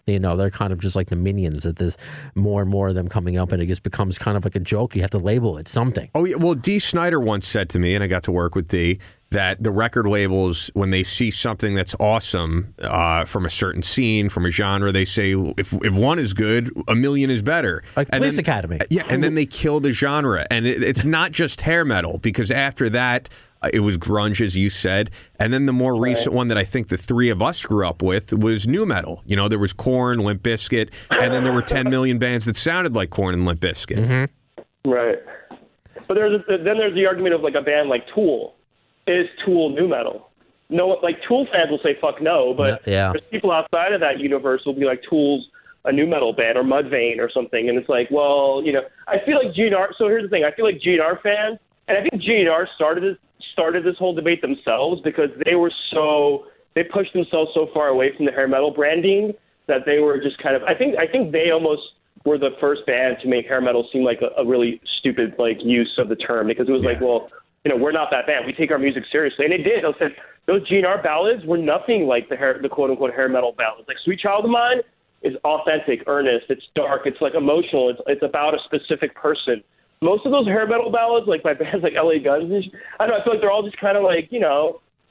Speaker 3: They're kind of just like the Minions, that there's more and more of them coming up, and it just becomes kind of like a joke. You have to label it something.
Speaker 4: Oh, yeah. Well, Dee Snider once said to me, and I got to work with Dee, that the record labels, when they see something that's awesome from a certain scene, from a genre, they say, if one is good, a million is better.
Speaker 3: Like Police Academy.
Speaker 4: Yeah, and then they kill the genre. And it's not just hair metal, because after that, it was grunge, as you said. And then the more recent one that I think the three of us grew up with was nu metal. There was Korn, Limp Bizkit, and then there were 10 million bands that sounded like Korn and Limp Bizkit.
Speaker 7: Mm-hmm. Right. But there's the argument of like a band like Tool. Is Tool nu metal? No, like Tool fans will say fuck no, but there's people outside of that universe will be like Tool's a nu metal band or Mudvayne or something. And it's like, well, I feel like GNR. So here's the thing. I feel like GNR fans, and I think GNR started this whole debate themselves because they pushed themselves so far away from the hair metal branding that they were just kind of, I think they almost were the first band to make hair metal seem like a really stupid like use of the term, because it was like, well, we're not that band. We take our music seriously. And they did. They said those GNR ballads were nothing like the quote unquote hair metal ballads. Like Sweet Child of Mine is authentic, earnest, it's dark, it's like emotional, it's about a specific person. Most of those hair metal ballads, like by bands like LA Guns, I feel like they're all just kind of like,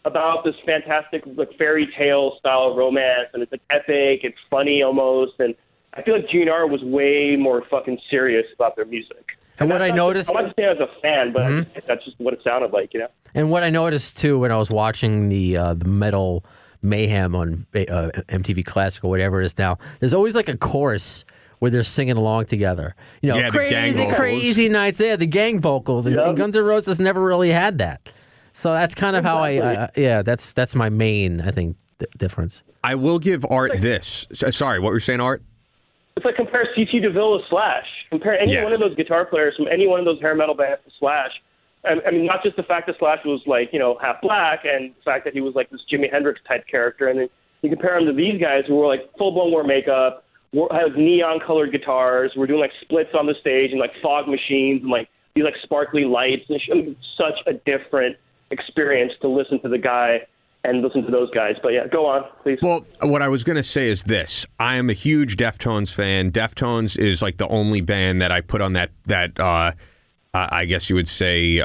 Speaker 7: about this fantastic like fairy tale style of romance, and it's like epic, it's funny almost, and I feel like GNR was way more fucking serious about their music.
Speaker 3: And what I noticed,
Speaker 7: I'm not saying as a fan, but that's just what it sounded like,
Speaker 3: And what I noticed too when I was watching the metal mayhem on MTV Classic or whatever it is now, there's always like a chorus where they're singing along together.
Speaker 4: Crazy
Speaker 3: nights. Yeah, the gang vocals. And Guns N' Roses never really had that. So that's kind of how that's my main, I think, difference.
Speaker 4: I will give Art this. Sorry, what were you saying, Art?
Speaker 7: It's like compare C.T. DeVille to Slash. Compare any one of those guitar players from any one of those hair metal bands to Slash. I mean, not just the fact that Slash was like, half black, and the fact that he was like this Jimi Hendrix type character, and then you compare him to these guys who were like full blown wore makeup, have neon colored guitars, were doing like splits on the stage and like fog machines and like these like sparkly lights. And such a different experience to listen to the guy and listen to those guys. But yeah, go on, please.
Speaker 4: Well, what I was going to say is this. I am a huge Deftones fan. Deftones is like the only band that I put on that I guess you would say,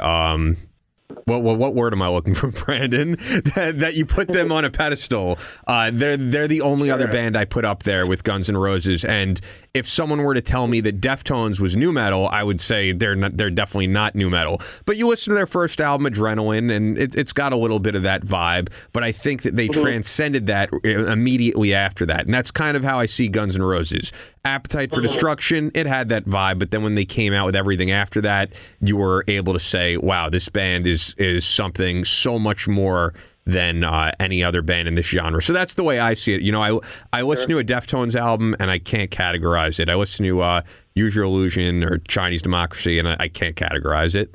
Speaker 4: what word am I looking for, Brandon? that you put them on a pedestal. They're the only other band I put up there with Guns N' Roses. And if someone were to tell me that Deftones was nu metal, I would say they're definitely not nu metal. But you listen to their first album, Adrenaline, and it's got a little bit of that vibe. But I think that they transcended that immediately after that. And that's kind of how I see Guns N' Roses. Appetite for Destruction, it had that vibe, but then when they came out with everything after that, you were able to say, wow, this band is something so much more than any other band in this genre. So that's the way I see it. I listen to a Deftones album and I can't categorize it. I listen to Use Your Illusion or Chinese Democracy and I can't categorize it.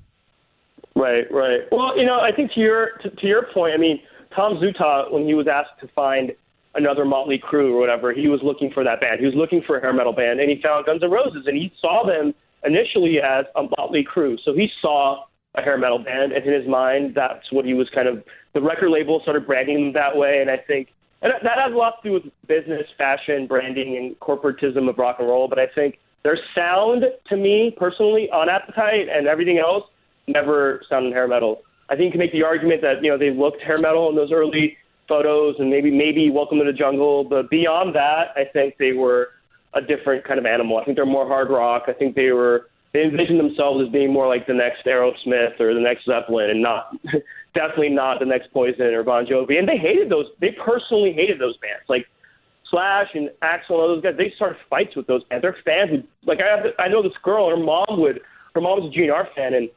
Speaker 7: Right. Well, I think to your point, I mean, Tom Zutaut, when he was asked to find another Motley Crue or whatever, he was looking for that band. He was looking for a hair metal band, and he found Guns N' Roses, and he saw them initially as a Motley Crue. So he saw a hair metal band, and in his mind, that's what he was the record label started branding them that way, and I think and that has a lot to do with business, fashion, branding, and corporatism of rock and roll, but I think their sound, to me, personally, on Appetite and everything else, never sounded hair metal. I think you can make the argument that, they looked hair metal in those early photos and maybe Welcome to the Jungle, but beyond that, I think they were a different kind of animal. I think they're more hard rock. I think they envisioned themselves as being more like the next Aerosmith or the next Zeppelin, and definitely not the next Poison or Bon Jovi. And they personally hated those bands. Like Slash and Axl and all those guys, they started fights with those bands. Their fans I know this girl, her mom was a GNR fan, and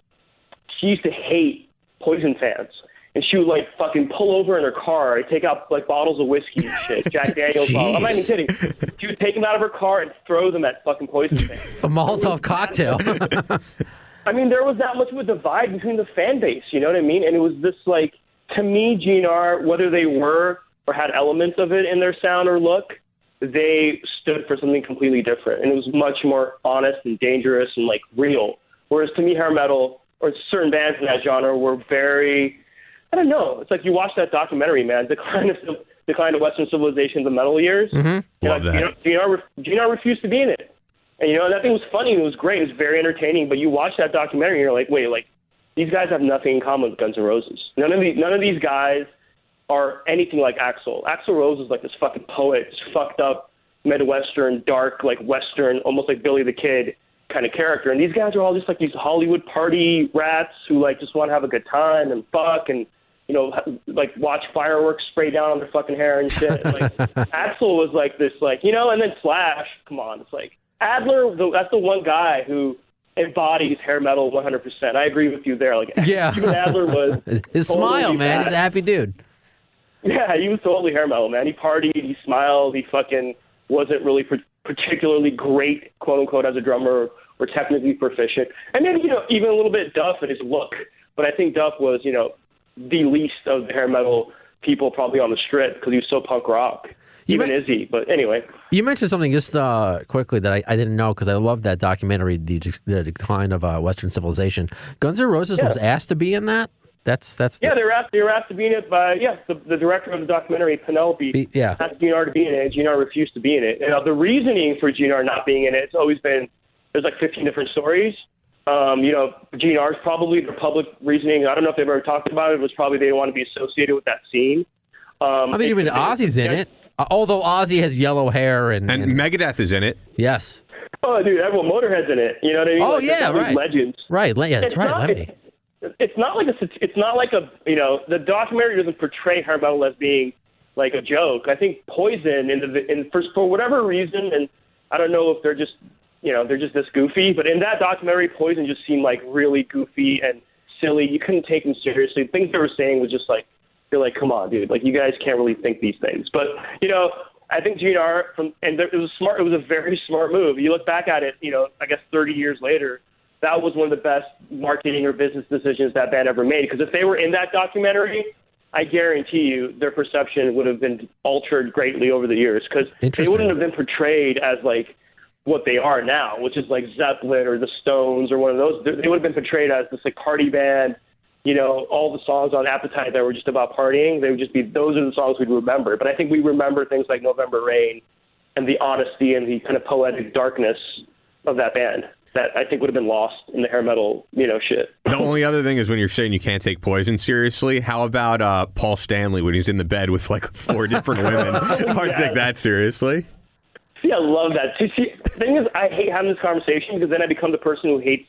Speaker 7: she used to hate Poison fans. And she would fucking pull over in her car and take out bottles of whiskey and shit, Jack Daniels bottles. I'm not even kidding. She would take them out of her car and throw them at fucking Poison fans.
Speaker 3: A Molotov cocktail.
Speaker 7: I mean, there was that much of a divide between the fan base, you know what I mean? And it was this to me, GNR, whether they were or had elements of it in their sound or look, they stood for something completely different. And it was much more honest and dangerous and real. Whereas to me, hair metal or certain bands in that genre were very, I don't know. It's like you watch that documentary, man, Decline of Western Civilization, the metal years.
Speaker 4: Mm-hmm. Love that.
Speaker 7: GNR refused to be in it. And, that thing was funny. It was great. It was very entertaining. But you watch that documentary and you're like, wait, these guys have nothing in common with Guns N' Roses. None of these guys are anything like Axl. Axl Rose is this fucking poet, this fucked up Midwestern, dark, Western, almost like Billy the Kid kind of character. And these guys are all just these Hollywood party rats who just want to have a good time and fuck and, watch fireworks spray down on their fucking hair and shit. Axl was this, and then Slash, come on, it's Adler, that's the one guy who embodies hair metal 100%. I agree with you there. Even Adler was
Speaker 3: his
Speaker 7: totally
Speaker 3: smile, man. He's a happy dude.
Speaker 7: Yeah, he was totally hair metal, man. He partied, he smiled, he fucking wasn't really particularly great, quote unquote, as a drummer or technically proficient. And then, even a little bit Duff in his look. But I think Duff was, the least of the hair metal people probably on the strip because he was so punk rock. Even Izzy, but anyway. You
Speaker 3: mentioned something just quickly that I didn't know because I love that documentary, The Decline of Western Civilization. Guns N' Roses was asked to be in that? That's
Speaker 7: they were asked to be in it by the director of the documentary, Penelope, asked GNR to be in it. GNR refused to be in it. And the reasoning for GNR not being in it, it's always been there's 15 different stories. GNR's probably the public reasoning. I don't know if they've ever talked about it. It was probably they didn't want to be associated with that scene.
Speaker 3: Even Ozzy's in it. Although Ozzy has yellow hair and
Speaker 4: Megadeth is in it.
Speaker 3: Yes.
Speaker 7: Oh, dude, everyone, Motorhead's in it. You know what I mean?
Speaker 3: Oh, yeah, right.
Speaker 7: Legends.
Speaker 3: Right. Yeah, that's right. Lemmy.
Speaker 7: It's not like a the documentary doesn't portray hair metal as being a joke. I think Poison for whatever reason, and I don't know if they're just this goofy, but in that documentary, Poison just seemed really goofy and silly. You couldn't take them seriously. Things they were saying was just like, you're like, come on, dude. Like, you guys can't really think these things. But, I think GNR, it was a very smart move. You look back at it, I guess 30 years later, that was one of the best marketing or business decisions that band ever made. Because if they were in that documentary, I guarantee you their perception would have been altered greatly over the years. Because they wouldn't have been portrayed as, like, what they are now, which is like Zeppelin or the Stones or one of those. They would have been portrayed as this, like, party band. All the songs on Appetite that were just about partying, they would just be, those are the songs we'd remember. But I think we remember things like November Rain and the honesty and the kind of poetic darkness of that band that I think would have been lost in the hair metal, shit.
Speaker 4: The only other thing is when you're saying you can't take Poison seriously, how about Paul Stanley when he's in the bed with like 4 different women? Hard to take that seriously.
Speaker 7: See, I love that. See, the thing is, I hate having this conversation because then I become the person who hates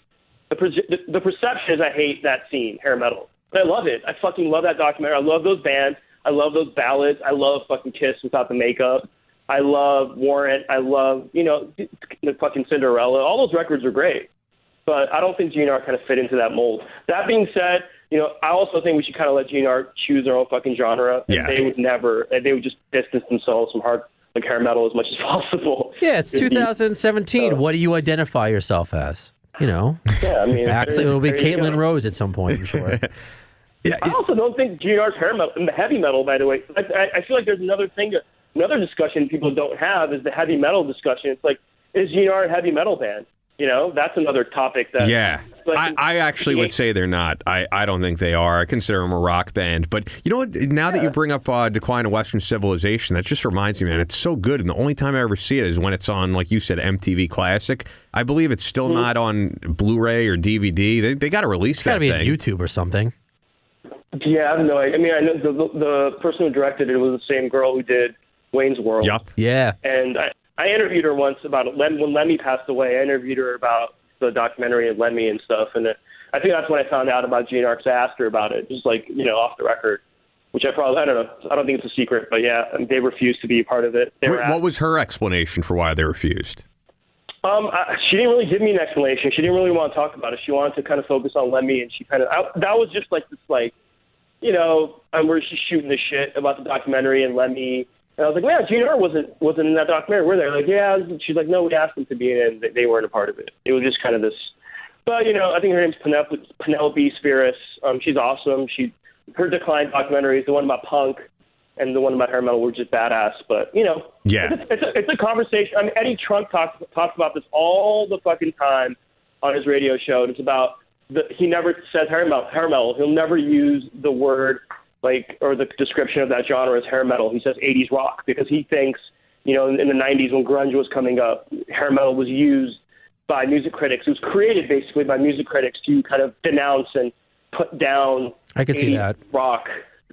Speaker 7: the perception is I hate that scene, hair metal. But I love it. I fucking love that documentary. I love those bands. I love those ballads. I love fucking Kiss without the makeup. I love Warrant. I love, the fucking Cinderella. All those records are great. But I don't think GNR kind of fit into that mold. That being said, I also think we should kind of let GNR choose their own fucking genre.
Speaker 4: Yeah.
Speaker 7: They would just distance themselves from hair metal as much as possible.
Speaker 3: Yeah, it's 2017. What do you identify yourself as?
Speaker 7: Yeah, I mean,
Speaker 3: actually, it'll be Caitlin Rose at some point, I'm sure.
Speaker 4: Yeah,
Speaker 7: I also don't think GNR's hair metal, heavy metal, by the way. I feel like there's another discussion people don't have is the heavy metal discussion. It's like, is GNR a heavy metal band? That's another topic that.
Speaker 4: Yeah, I actually would say they're not. I don't think they are. I consider them a rock band. But you know what? Now that you bring up Decline of Western Civilization, that just reminds me, man, it's so good. And the only time I ever see it is when it's on, like you said, MTV Classic. I believe it's still not on Blu-ray or DVD. They got to release that thing.
Speaker 3: It's got to be on YouTube or something.
Speaker 7: Yeah, I have no idea. I mean, I know the person who directed it was the same girl who did Wayne's World.
Speaker 4: Yup.
Speaker 3: Yeah.
Speaker 7: And I interviewed her once about it. When Lemmy passed away, I interviewed her about the documentary of Lemmy and stuff. And I think that's when I found out about GNR, because I asked her about it, just like, off the record, which I don't know. I don't think it's a secret, but yeah, they refused to be a part of it.
Speaker 4: What was her explanation for why they refused?
Speaker 7: She didn't really give me an explanation. She didn't really want to talk about it. She wanted to kind of focus on Lemmy, and she that was just like this, like, where she's shooting the shit about the documentary and Lemmy. And I was like, yeah, GNR wasn't in that documentary, were they? Like, yeah. She's like, no, we asked them to be in, and they weren't a part of it. It was just kind of this. But, I think her name's Penelope Spheris. She's awesome. Her Decline documentaries, the one about punk and the one about hair metal, were just badass. But,
Speaker 4: yeah,
Speaker 7: it's a conversation. I mean, Eddie Trunk talks about this all the fucking time on his radio show. And it's about he never says hair metal. He'll never use the word or the description of that genre as hair metal. He says 80s rock because he thinks, in the 90s when grunge was coming up, hair metal was used by music critics. It was created basically by music critics to kind of denounce and put down
Speaker 3: I could see that
Speaker 7: rock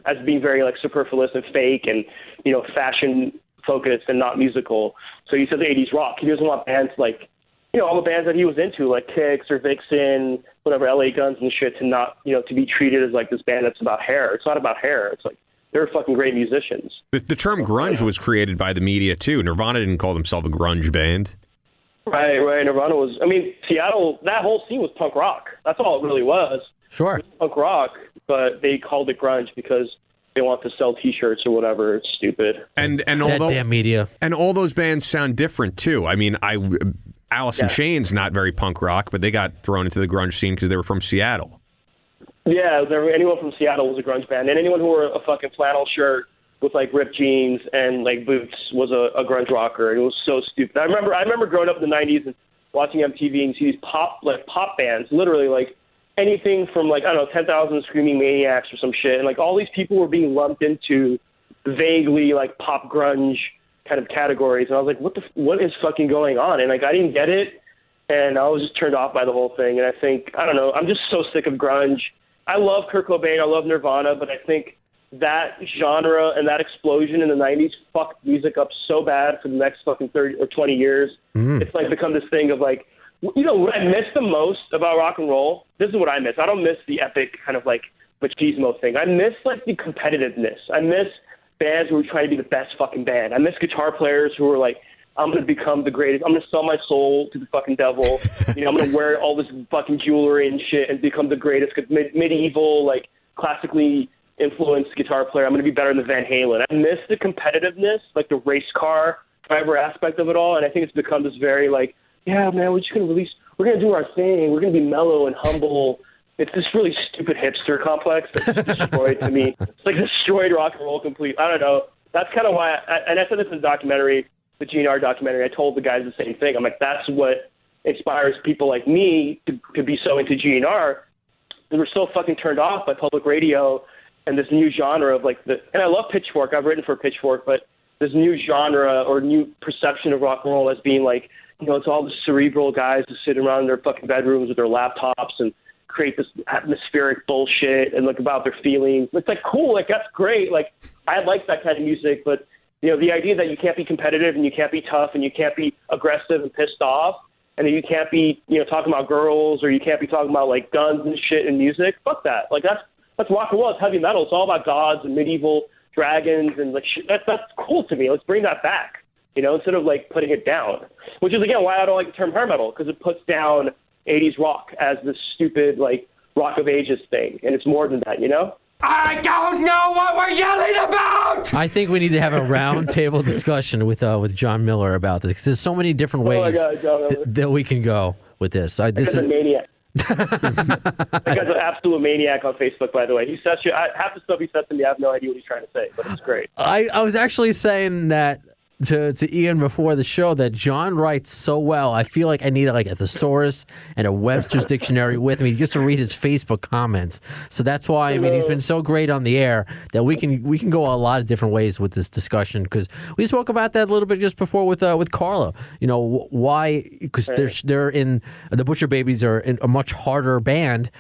Speaker 7: as being very like superfluous and fake and, fashion focused and not musical. So he says 80s rock. He doesn't want bands like, all the bands that he was into, like Kix or Vixen, whatever, LA Guns and shit, to not, to be treated as like this band that's about hair. It's not about hair. It's like, they're fucking great musicians.
Speaker 4: The term grunge was created by the media too. Nirvana didn't call themselves a grunge band.
Speaker 7: Right. Nirvana was, Seattle, that whole scene was punk rock. That's all it really was.
Speaker 3: Sure.
Speaker 7: It was punk rock, but they called it grunge because they want to sell T-shirts or whatever. It's stupid.
Speaker 4: And
Speaker 3: that damn media.
Speaker 4: And all those bands sound different too. Alice in Chains, not very punk rock, but they got thrown into the grunge scene because they were from Seattle.
Speaker 7: Yeah, anyone from Seattle was a grunge band, and anyone who wore a fucking flannel shirt with like ripped jeans and like boots was a grunge rocker. It was so stupid. I remember growing up in the '90s and watching MTV and see these pop bands, literally like anything from like 10,000 Screaming Maniacs or some shit, and like all these people were being lumped into vaguely like pop grunge kind of categories, and I was like, what is fucking going on? And like I didn't get it, and I was just turned off by the whole thing. And I think, I don't know, I'm just so sick of grunge. I love Kurt Cobain, I love Nirvana, but I think that genre and that explosion in the 90s fucked music up so bad for the next fucking 30 or 20 years. It's like become this thing of like, what I miss the most about rock and roll, this is what I miss. I don't miss the epic kind of like machismo thing. I miss like the competitiveness. I miss bands who were trying to be the best fucking band. I miss guitar players who were like I'm going to become the greatest. I'm going to sell my soul to the fucking devil. I'm going to wear all this fucking jewelry and shit and become the greatest medieval, like, classically influenced guitar player. I'm going to be better than Van Halen. I miss the competitiveness, like the race car driver aspect of it all. And I think it's become this very, like, yeah, man, we're just going to we're going to do our thing. We're going to be mellow and humble. It's this really stupid hipster complex that's destroyed to me. It's like destroyed rock and roll completely. I don't know. That's kind of why, and I said this in the documentary, the GNR documentary, I told the guys the same thing. I'm like, that's what inspires people like me to be so into GNR. They were so fucking turned off by public radio and this new genre of and I love Pitchfork. I've written for Pitchfork, but this new genre or new perception of rock and roll as being like, it's all the cerebral guys who sit around in their fucking bedrooms with their laptops and create this atmospheric bullshit and about their feelings. It's like, cool, like that's great. Like I like that kind of music, but the idea that you can't be competitive and you can't be tough and you can't be aggressive and pissed off and that you can't be, talking about girls or you can't be talking about like guns and shit in music. Fuck that. Like that's rock and roll. It's heavy metal. It's all about gods and medieval dragons and like shit. That's cool to me. Let's bring that back, instead of like putting it down, which is again why I don't like the term hair metal, because it puts down 80s rock as this stupid like rock of ages thing. And it's more than that, I don't know what we're yelling about.
Speaker 3: I think we need to have a round table discussion with John Miller about this, because there's so many different ways that we can go with this. This is
Speaker 7: a maniac. That guy's an absolute maniac on Facebook, by the way. He says half the stuff he says to me, I have no idea what he's trying to say, but it's great.
Speaker 3: I was actually saying that to Ian before the show that John writes so well. I feel like I need a thesaurus and a Webster's dictionary with me just to read his Facebook comments. So that's why he's been so great on the air that we can go a lot of different ways with this discussion, because we spoke about that a little bit just before with Carla. Why? Because they're in the Butcher Babies are in a much harder band.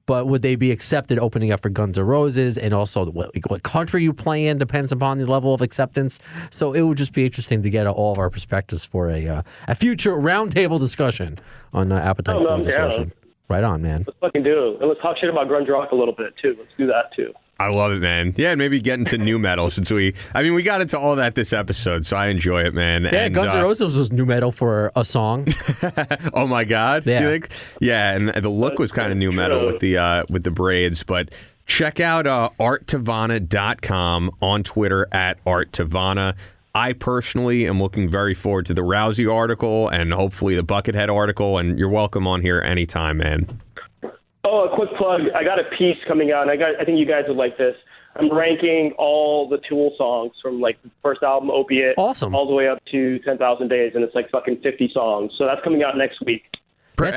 Speaker 3: But would they be accepted opening up for Guns N' Roses? And also what country you play in depends upon the level of acceptance. So it would just be interesting to get all of our perspectives for a future roundtable discussion on Appetite for Discussion. Right on, man.
Speaker 7: Let's fucking do it. And let's talk shit about grunge rock a little bit, too. Let's do that, too.
Speaker 4: I love it, man. Yeah, and maybe get into new metal since we got into all that this episode, so I enjoy it, man.
Speaker 3: Yeah, and Guns N' Roses was new metal for a song.
Speaker 4: Oh my God!
Speaker 3: Yeah.
Speaker 4: You think? Yeah, and the look was kind of new metal with the braids. But check out arttavana.com, on Twitter at arttavana. I personally am looking very forward to the Rousey article and hopefully the Buckethead article. And you're welcome on here anytime, man.
Speaker 7: Oh, a quick plug. I got a piece coming out, and I think you guys would like this. I'm ranking all the Tool songs from, like, the first album, Opiate,
Speaker 3: awesome,
Speaker 7: all the way up to 10,000 Days, and it's, like, fucking 50 songs. So that's coming out next week.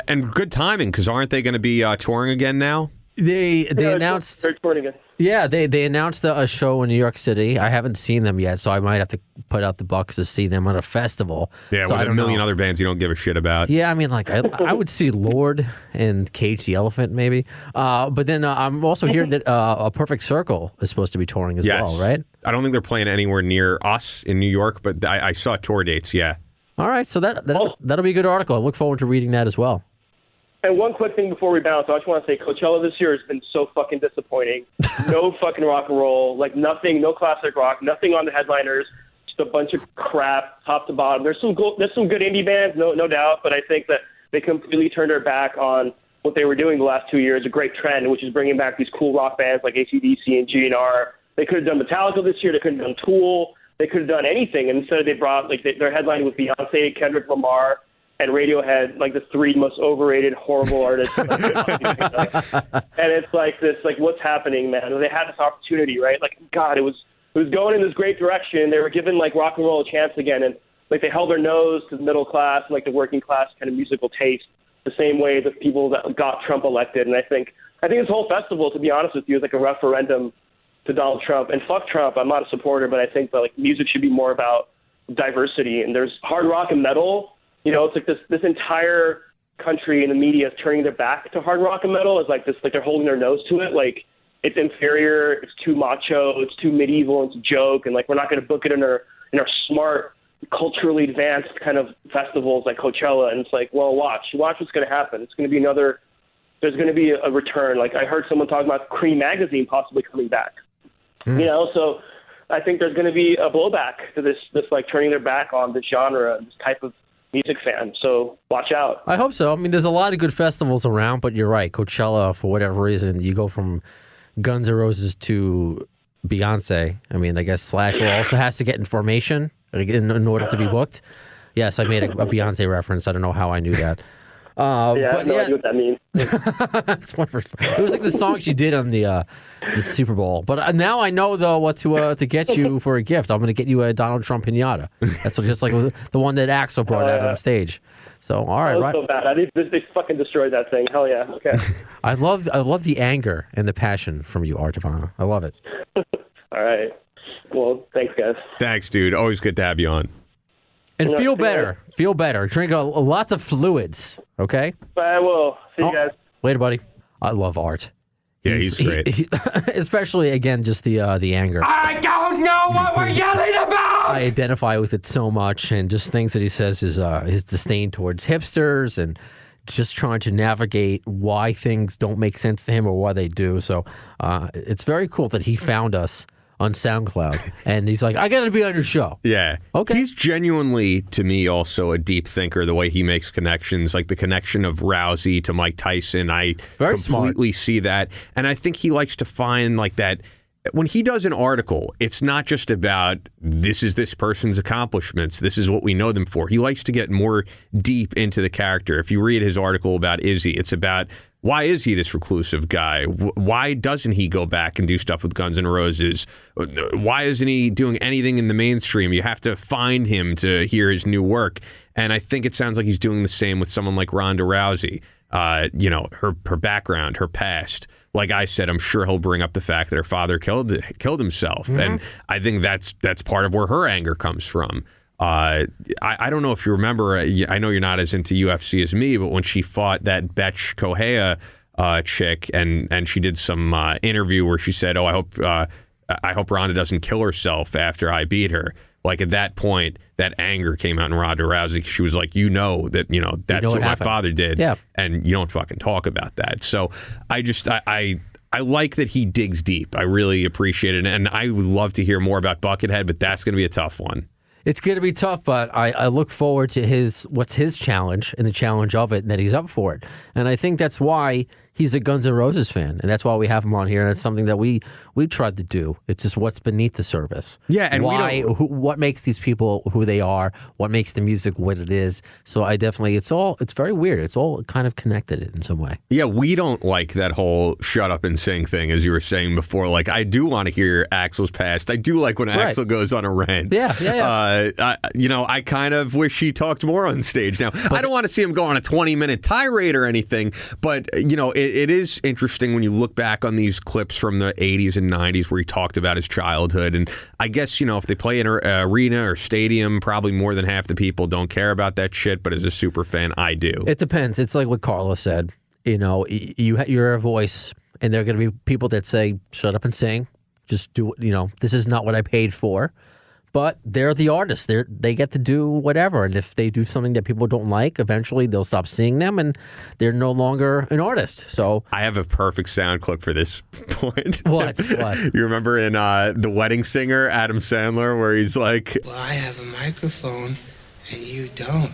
Speaker 4: And good timing, because aren't they going to be touring again now?
Speaker 3: They announced...
Speaker 7: They're touring again.
Speaker 3: Yeah, they announced a show in New York City. I haven't seen them yet, so I might have to put out the bucks to see them on a festival.
Speaker 4: Yeah,
Speaker 3: so
Speaker 4: with a million other bands you don't give a shit about.
Speaker 3: Yeah, I would see Lord and Cage the Elephant maybe. But then I'm also hearing that A Perfect Circle is supposed to be touring as well, right?
Speaker 4: I don't think they're playing anywhere near us in New York, but I saw tour dates, yeah.
Speaker 3: All right, so that'll be a good article. I look forward to reading that as well.
Speaker 7: And one quick thing before we bounce, I just want to say Coachella this year has been so fucking disappointing. No fucking rock and roll, like nothing, no classic rock, nothing on the headliners, just a bunch of crap top to bottom. There's some good indie bands, no doubt, but I think that they completely turned their back on what they were doing the last 2 years, a great trend, which is bringing back these cool rock bands like AC/DC and GNR. They could have done Metallica this year, they could have done Tool, they could have done anything, and instead they brought, their headline was Beyonce, Kendrick Lamar, and Radiohead, like the three most overrated, horrible artists. And it's like this, like, what's happening, man? They had this opportunity, right? Like, God, it was going in this great direction. They were giving, like, rock and roll a chance again. And, like, they held their nose to the middle class, like, the working class kind of musical taste, the same way the people that got Trump elected. And I think this whole festival, to be honest with you, is like a referendum to Donald Trump. And fuck Trump, I'm not a supporter, but I think that, like, music should be more about diversity. And there's hard rock and metal. It's like this entire country and the media is turning their back to hard rock and metal. It's like this, like they're holding their nose to it. Like, it's inferior, it's too macho, it's too medieval, it's a joke, and like we're not going to book it in our smart, culturally advanced kind of festivals like Coachella. And it's like, well, watch what's going to happen. It's going to be there's going to be a return. Like I heard someone talking about Cream magazine possibly coming back. So I think there's going to be a blowback to this like turning their back on this genre, this type of music fan. So watch out.
Speaker 3: I hope so. I mean, there's a lot of good festivals around, but you're right. Coachella, for whatever reason, you go from Guns N' Roses to Beyonce. I mean, I guess Slash also has to get in formation in order to be booked. Yes, I made a Beyonce reference. I don't know how I knew that.
Speaker 7: I have no idea what that means.
Speaker 3: That's wonderful. It was like the song she did on the Super Bowl. But now I know though what to get you for a gift. I'm going to get you a Donald Trump pinata. That's just like the one that Axl brought out on stage. So all right,
Speaker 7: right. So bad. They fucking destroyed that thing. Hell yeah. Okay.
Speaker 3: I love the anger and the passion from you, Tavana. I love it.
Speaker 7: All right. Well, thanks, guys.
Speaker 4: Thanks, dude. Always good to have you on.
Speaker 3: And feel better. Feel better. Drink lots of fluids, okay?
Speaker 7: I will. See you guys.
Speaker 3: Later, buddy. I love Art.
Speaker 4: Yeah, he's great.
Speaker 3: Especially, again, just the anger.
Speaker 2: I don't know what we're yelling about!
Speaker 3: I identify with it so much, and just things that he says is his disdain towards hipsters and just trying to navigate why things don't make sense to him or why they do. So it's very cool that he found us on SoundCloud, and he's like, I got to be on your show.
Speaker 4: Yeah.
Speaker 3: Okay.
Speaker 4: He's genuinely, to me, also a deep thinker, the way he makes connections, like the connection of Rousey to Mike Tyson. I completely see that. And I think he likes to find like that. When he does an article, it's not just about this is this person's accomplishments, this is what we know them for. He likes to get more deep into the character. If you read his article about Izzy, it's about why is he this reclusive guy? Why doesn't he go back and do stuff with Guns N' Roses? Why isn't he doing anything in the mainstream? You have to find him to hear his new work. And I think it sounds like he's doing the same with someone like Ronda Rousey. Her background, her past. Like I said, I'm sure he'll bring up the fact that her father killed himself. Mm-hmm. And I think that's part of where her anger comes from. I don't know if you remember, I know you're not as into UFC as me, but when she fought that Betch Kohea chick and she did some interview where she said, I hope Ronda doesn't kill herself after I beat her. Like at that point, that anger came out in Ronda Rousey. She was like, that's what my father did.
Speaker 3: Yeah.
Speaker 4: And you don't fucking talk about that. So I like that he digs deep. I really appreciate it. And I would love to hear more about Buckethead, but that's going to be a tough one.
Speaker 3: It's going to be tough, but I look forward to what's his challenge and the challenge of it, and that he's up for it. And I think that's why he's a Guns N' Roses fan, and that's why we have him on here. And it's something that we tried to do. It's just what's beneath the surface.
Speaker 4: Yeah, and
Speaker 3: what makes these people who they are, what makes the music what it is. So I definitely, it's very weird. It's all kind of connected in some way.
Speaker 4: Yeah, we don't like that whole shut up and sing thing, as you were saying before. Like, I do want to hear Axl's past. I do like when Axl goes on a rant.
Speaker 3: Yeah.
Speaker 4: I kind of wish he talked more on stage now. I don't want to see him go on a 20-minute tirade or anything, but, it is interesting when you look back on these clips from the 80s and 90s where he talked about his childhood. And I guess, if they play in an arena or stadium, probably more than half the people don't care about that shit. But as a super fan, I do.
Speaker 3: It depends. It's like what Carla said. You're a voice, and there are going to be people that say, shut up and sing. Just do, this is not what I paid for. But they're the artists. They get to do whatever. And if they do something that people don't like, eventually they'll stop seeing them and they're no longer an artist. So
Speaker 4: I have a perfect sound clip for this point.
Speaker 3: What?
Speaker 4: You remember in The Wedding Singer, Adam Sandler, where he's like,
Speaker 8: well, I have a microphone and you don't.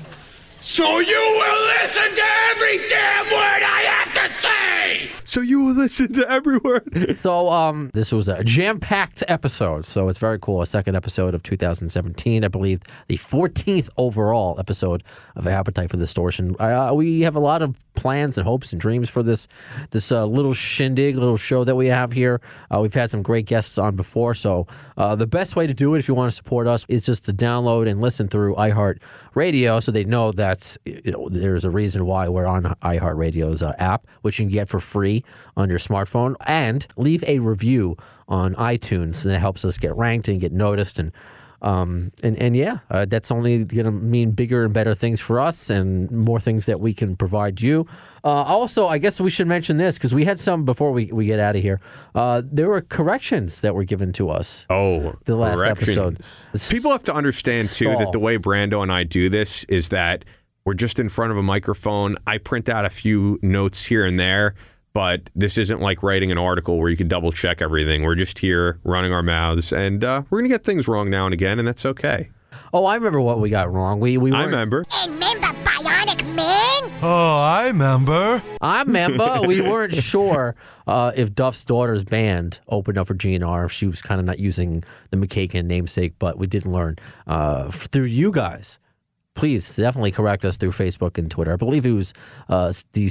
Speaker 2: So you will listen to every damn word I have to say!
Speaker 4: So you will listen to every word.
Speaker 3: So this was a jam-packed episode, so it's very cool. A second episode of 2017, I believe, the 14th overall episode of Appetite for Distortion. We have a lot of plans and hopes and dreams for this little shindig, little show that we have here. We've had some great guests on before, so the best way to do it if you want to support us is just to download and listen through iHeartRadio so they know that there's a reason why we're on iHeartRadio's app, which you can get for free on your smartphone, and leave a review on iTunes, and it helps us get ranked and get noticed. And that's only going to mean bigger and better things for us and more things that we can provide you. Also, I guess we should mention this because we had some before we get out of here. There were corrections that were given to us.
Speaker 4: Oh,
Speaker 3: the last episode.
Speaker 4: People have to understand too that the way Brando and I do this is that we're just in front of a microphone. I print out a few notes here and there, but this isn't like writing an article where you can double check everything. We're just here running our mouths, and we're going to get things wrong now and again, and that's okay.
Speaker 3: Oh, I remember what we got wrong. We
Speaker 4: I remember.
Speaker 9: Remember Bionic Man?
Speaker 5: Oh, I remember.
Speaker 3: We weren't sure if Duff's daughter's band opened up for GNR, if she was kind of not using the McKagan namesake, but we did learn through you guys. Please definitely correct us through Facebook and Twitter. I believe it was the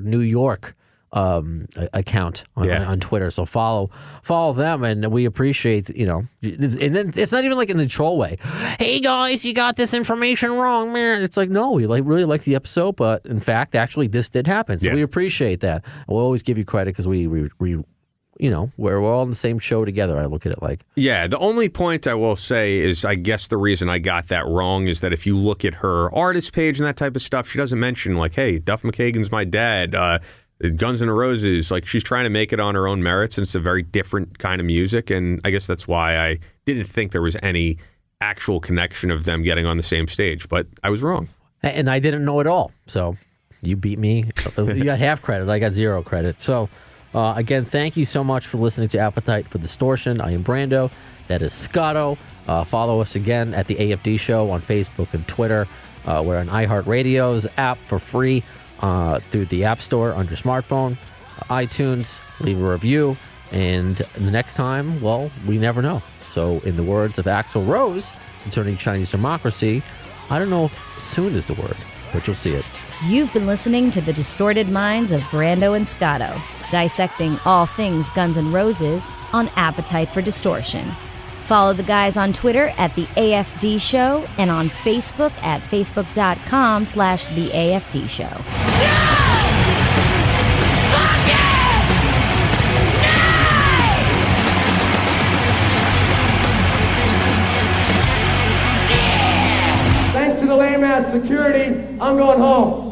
Speaker 3: / New York account on Twitter. So follow them, and we appreciate, and then it's not even like in the troll way. Hey guys, you got this information wrong, man. It's like, no, we really like the episode, but in fact, actually, this did happen. So we appreciate that. We'll always give you credit because we're all on the same show together. I look at it like. Yeah,
Speaker 4: the only point I will say is, I guess the reason I got that wrong is that if you look at her artist page and that type of stuff, she doesn't mention like, hey, Duff McKagan's my dad. Guns N' Roses, like she's trying to make it on her own merits, and it's a very different kind of music, and I guess that's why I didn't think there was any actual connection of them getting on the same stage, but I was wrong.
Speaker 3: And I didn't know it all, so you beat me. You got half credit, I got 0 credit. So again, thank you so much for listening to Appetite for Distortion. I am Brando, that is Scotto. Follow us again at the AFD Show on Facebook and Twitter. We're on iHeartRadio's app for free. Through the App Store on your smartphone, iTunes, leave a review, and the next time, well, we never know. So in the words of Axl Rose concerning Chinese democracy, I don't know if soon is the word, but you'll see it.
Speaker 1: You've been listening to the distorted minds of Brando and Scotto, dissecting all things Guns N' Roses on Appetite for Distortion. Follow the guys on Twitter at The AFD Show and on Facebook at facebook.com/The AFD Show.
Speaker 10: Thanks to the lame-ass security, I'm going home.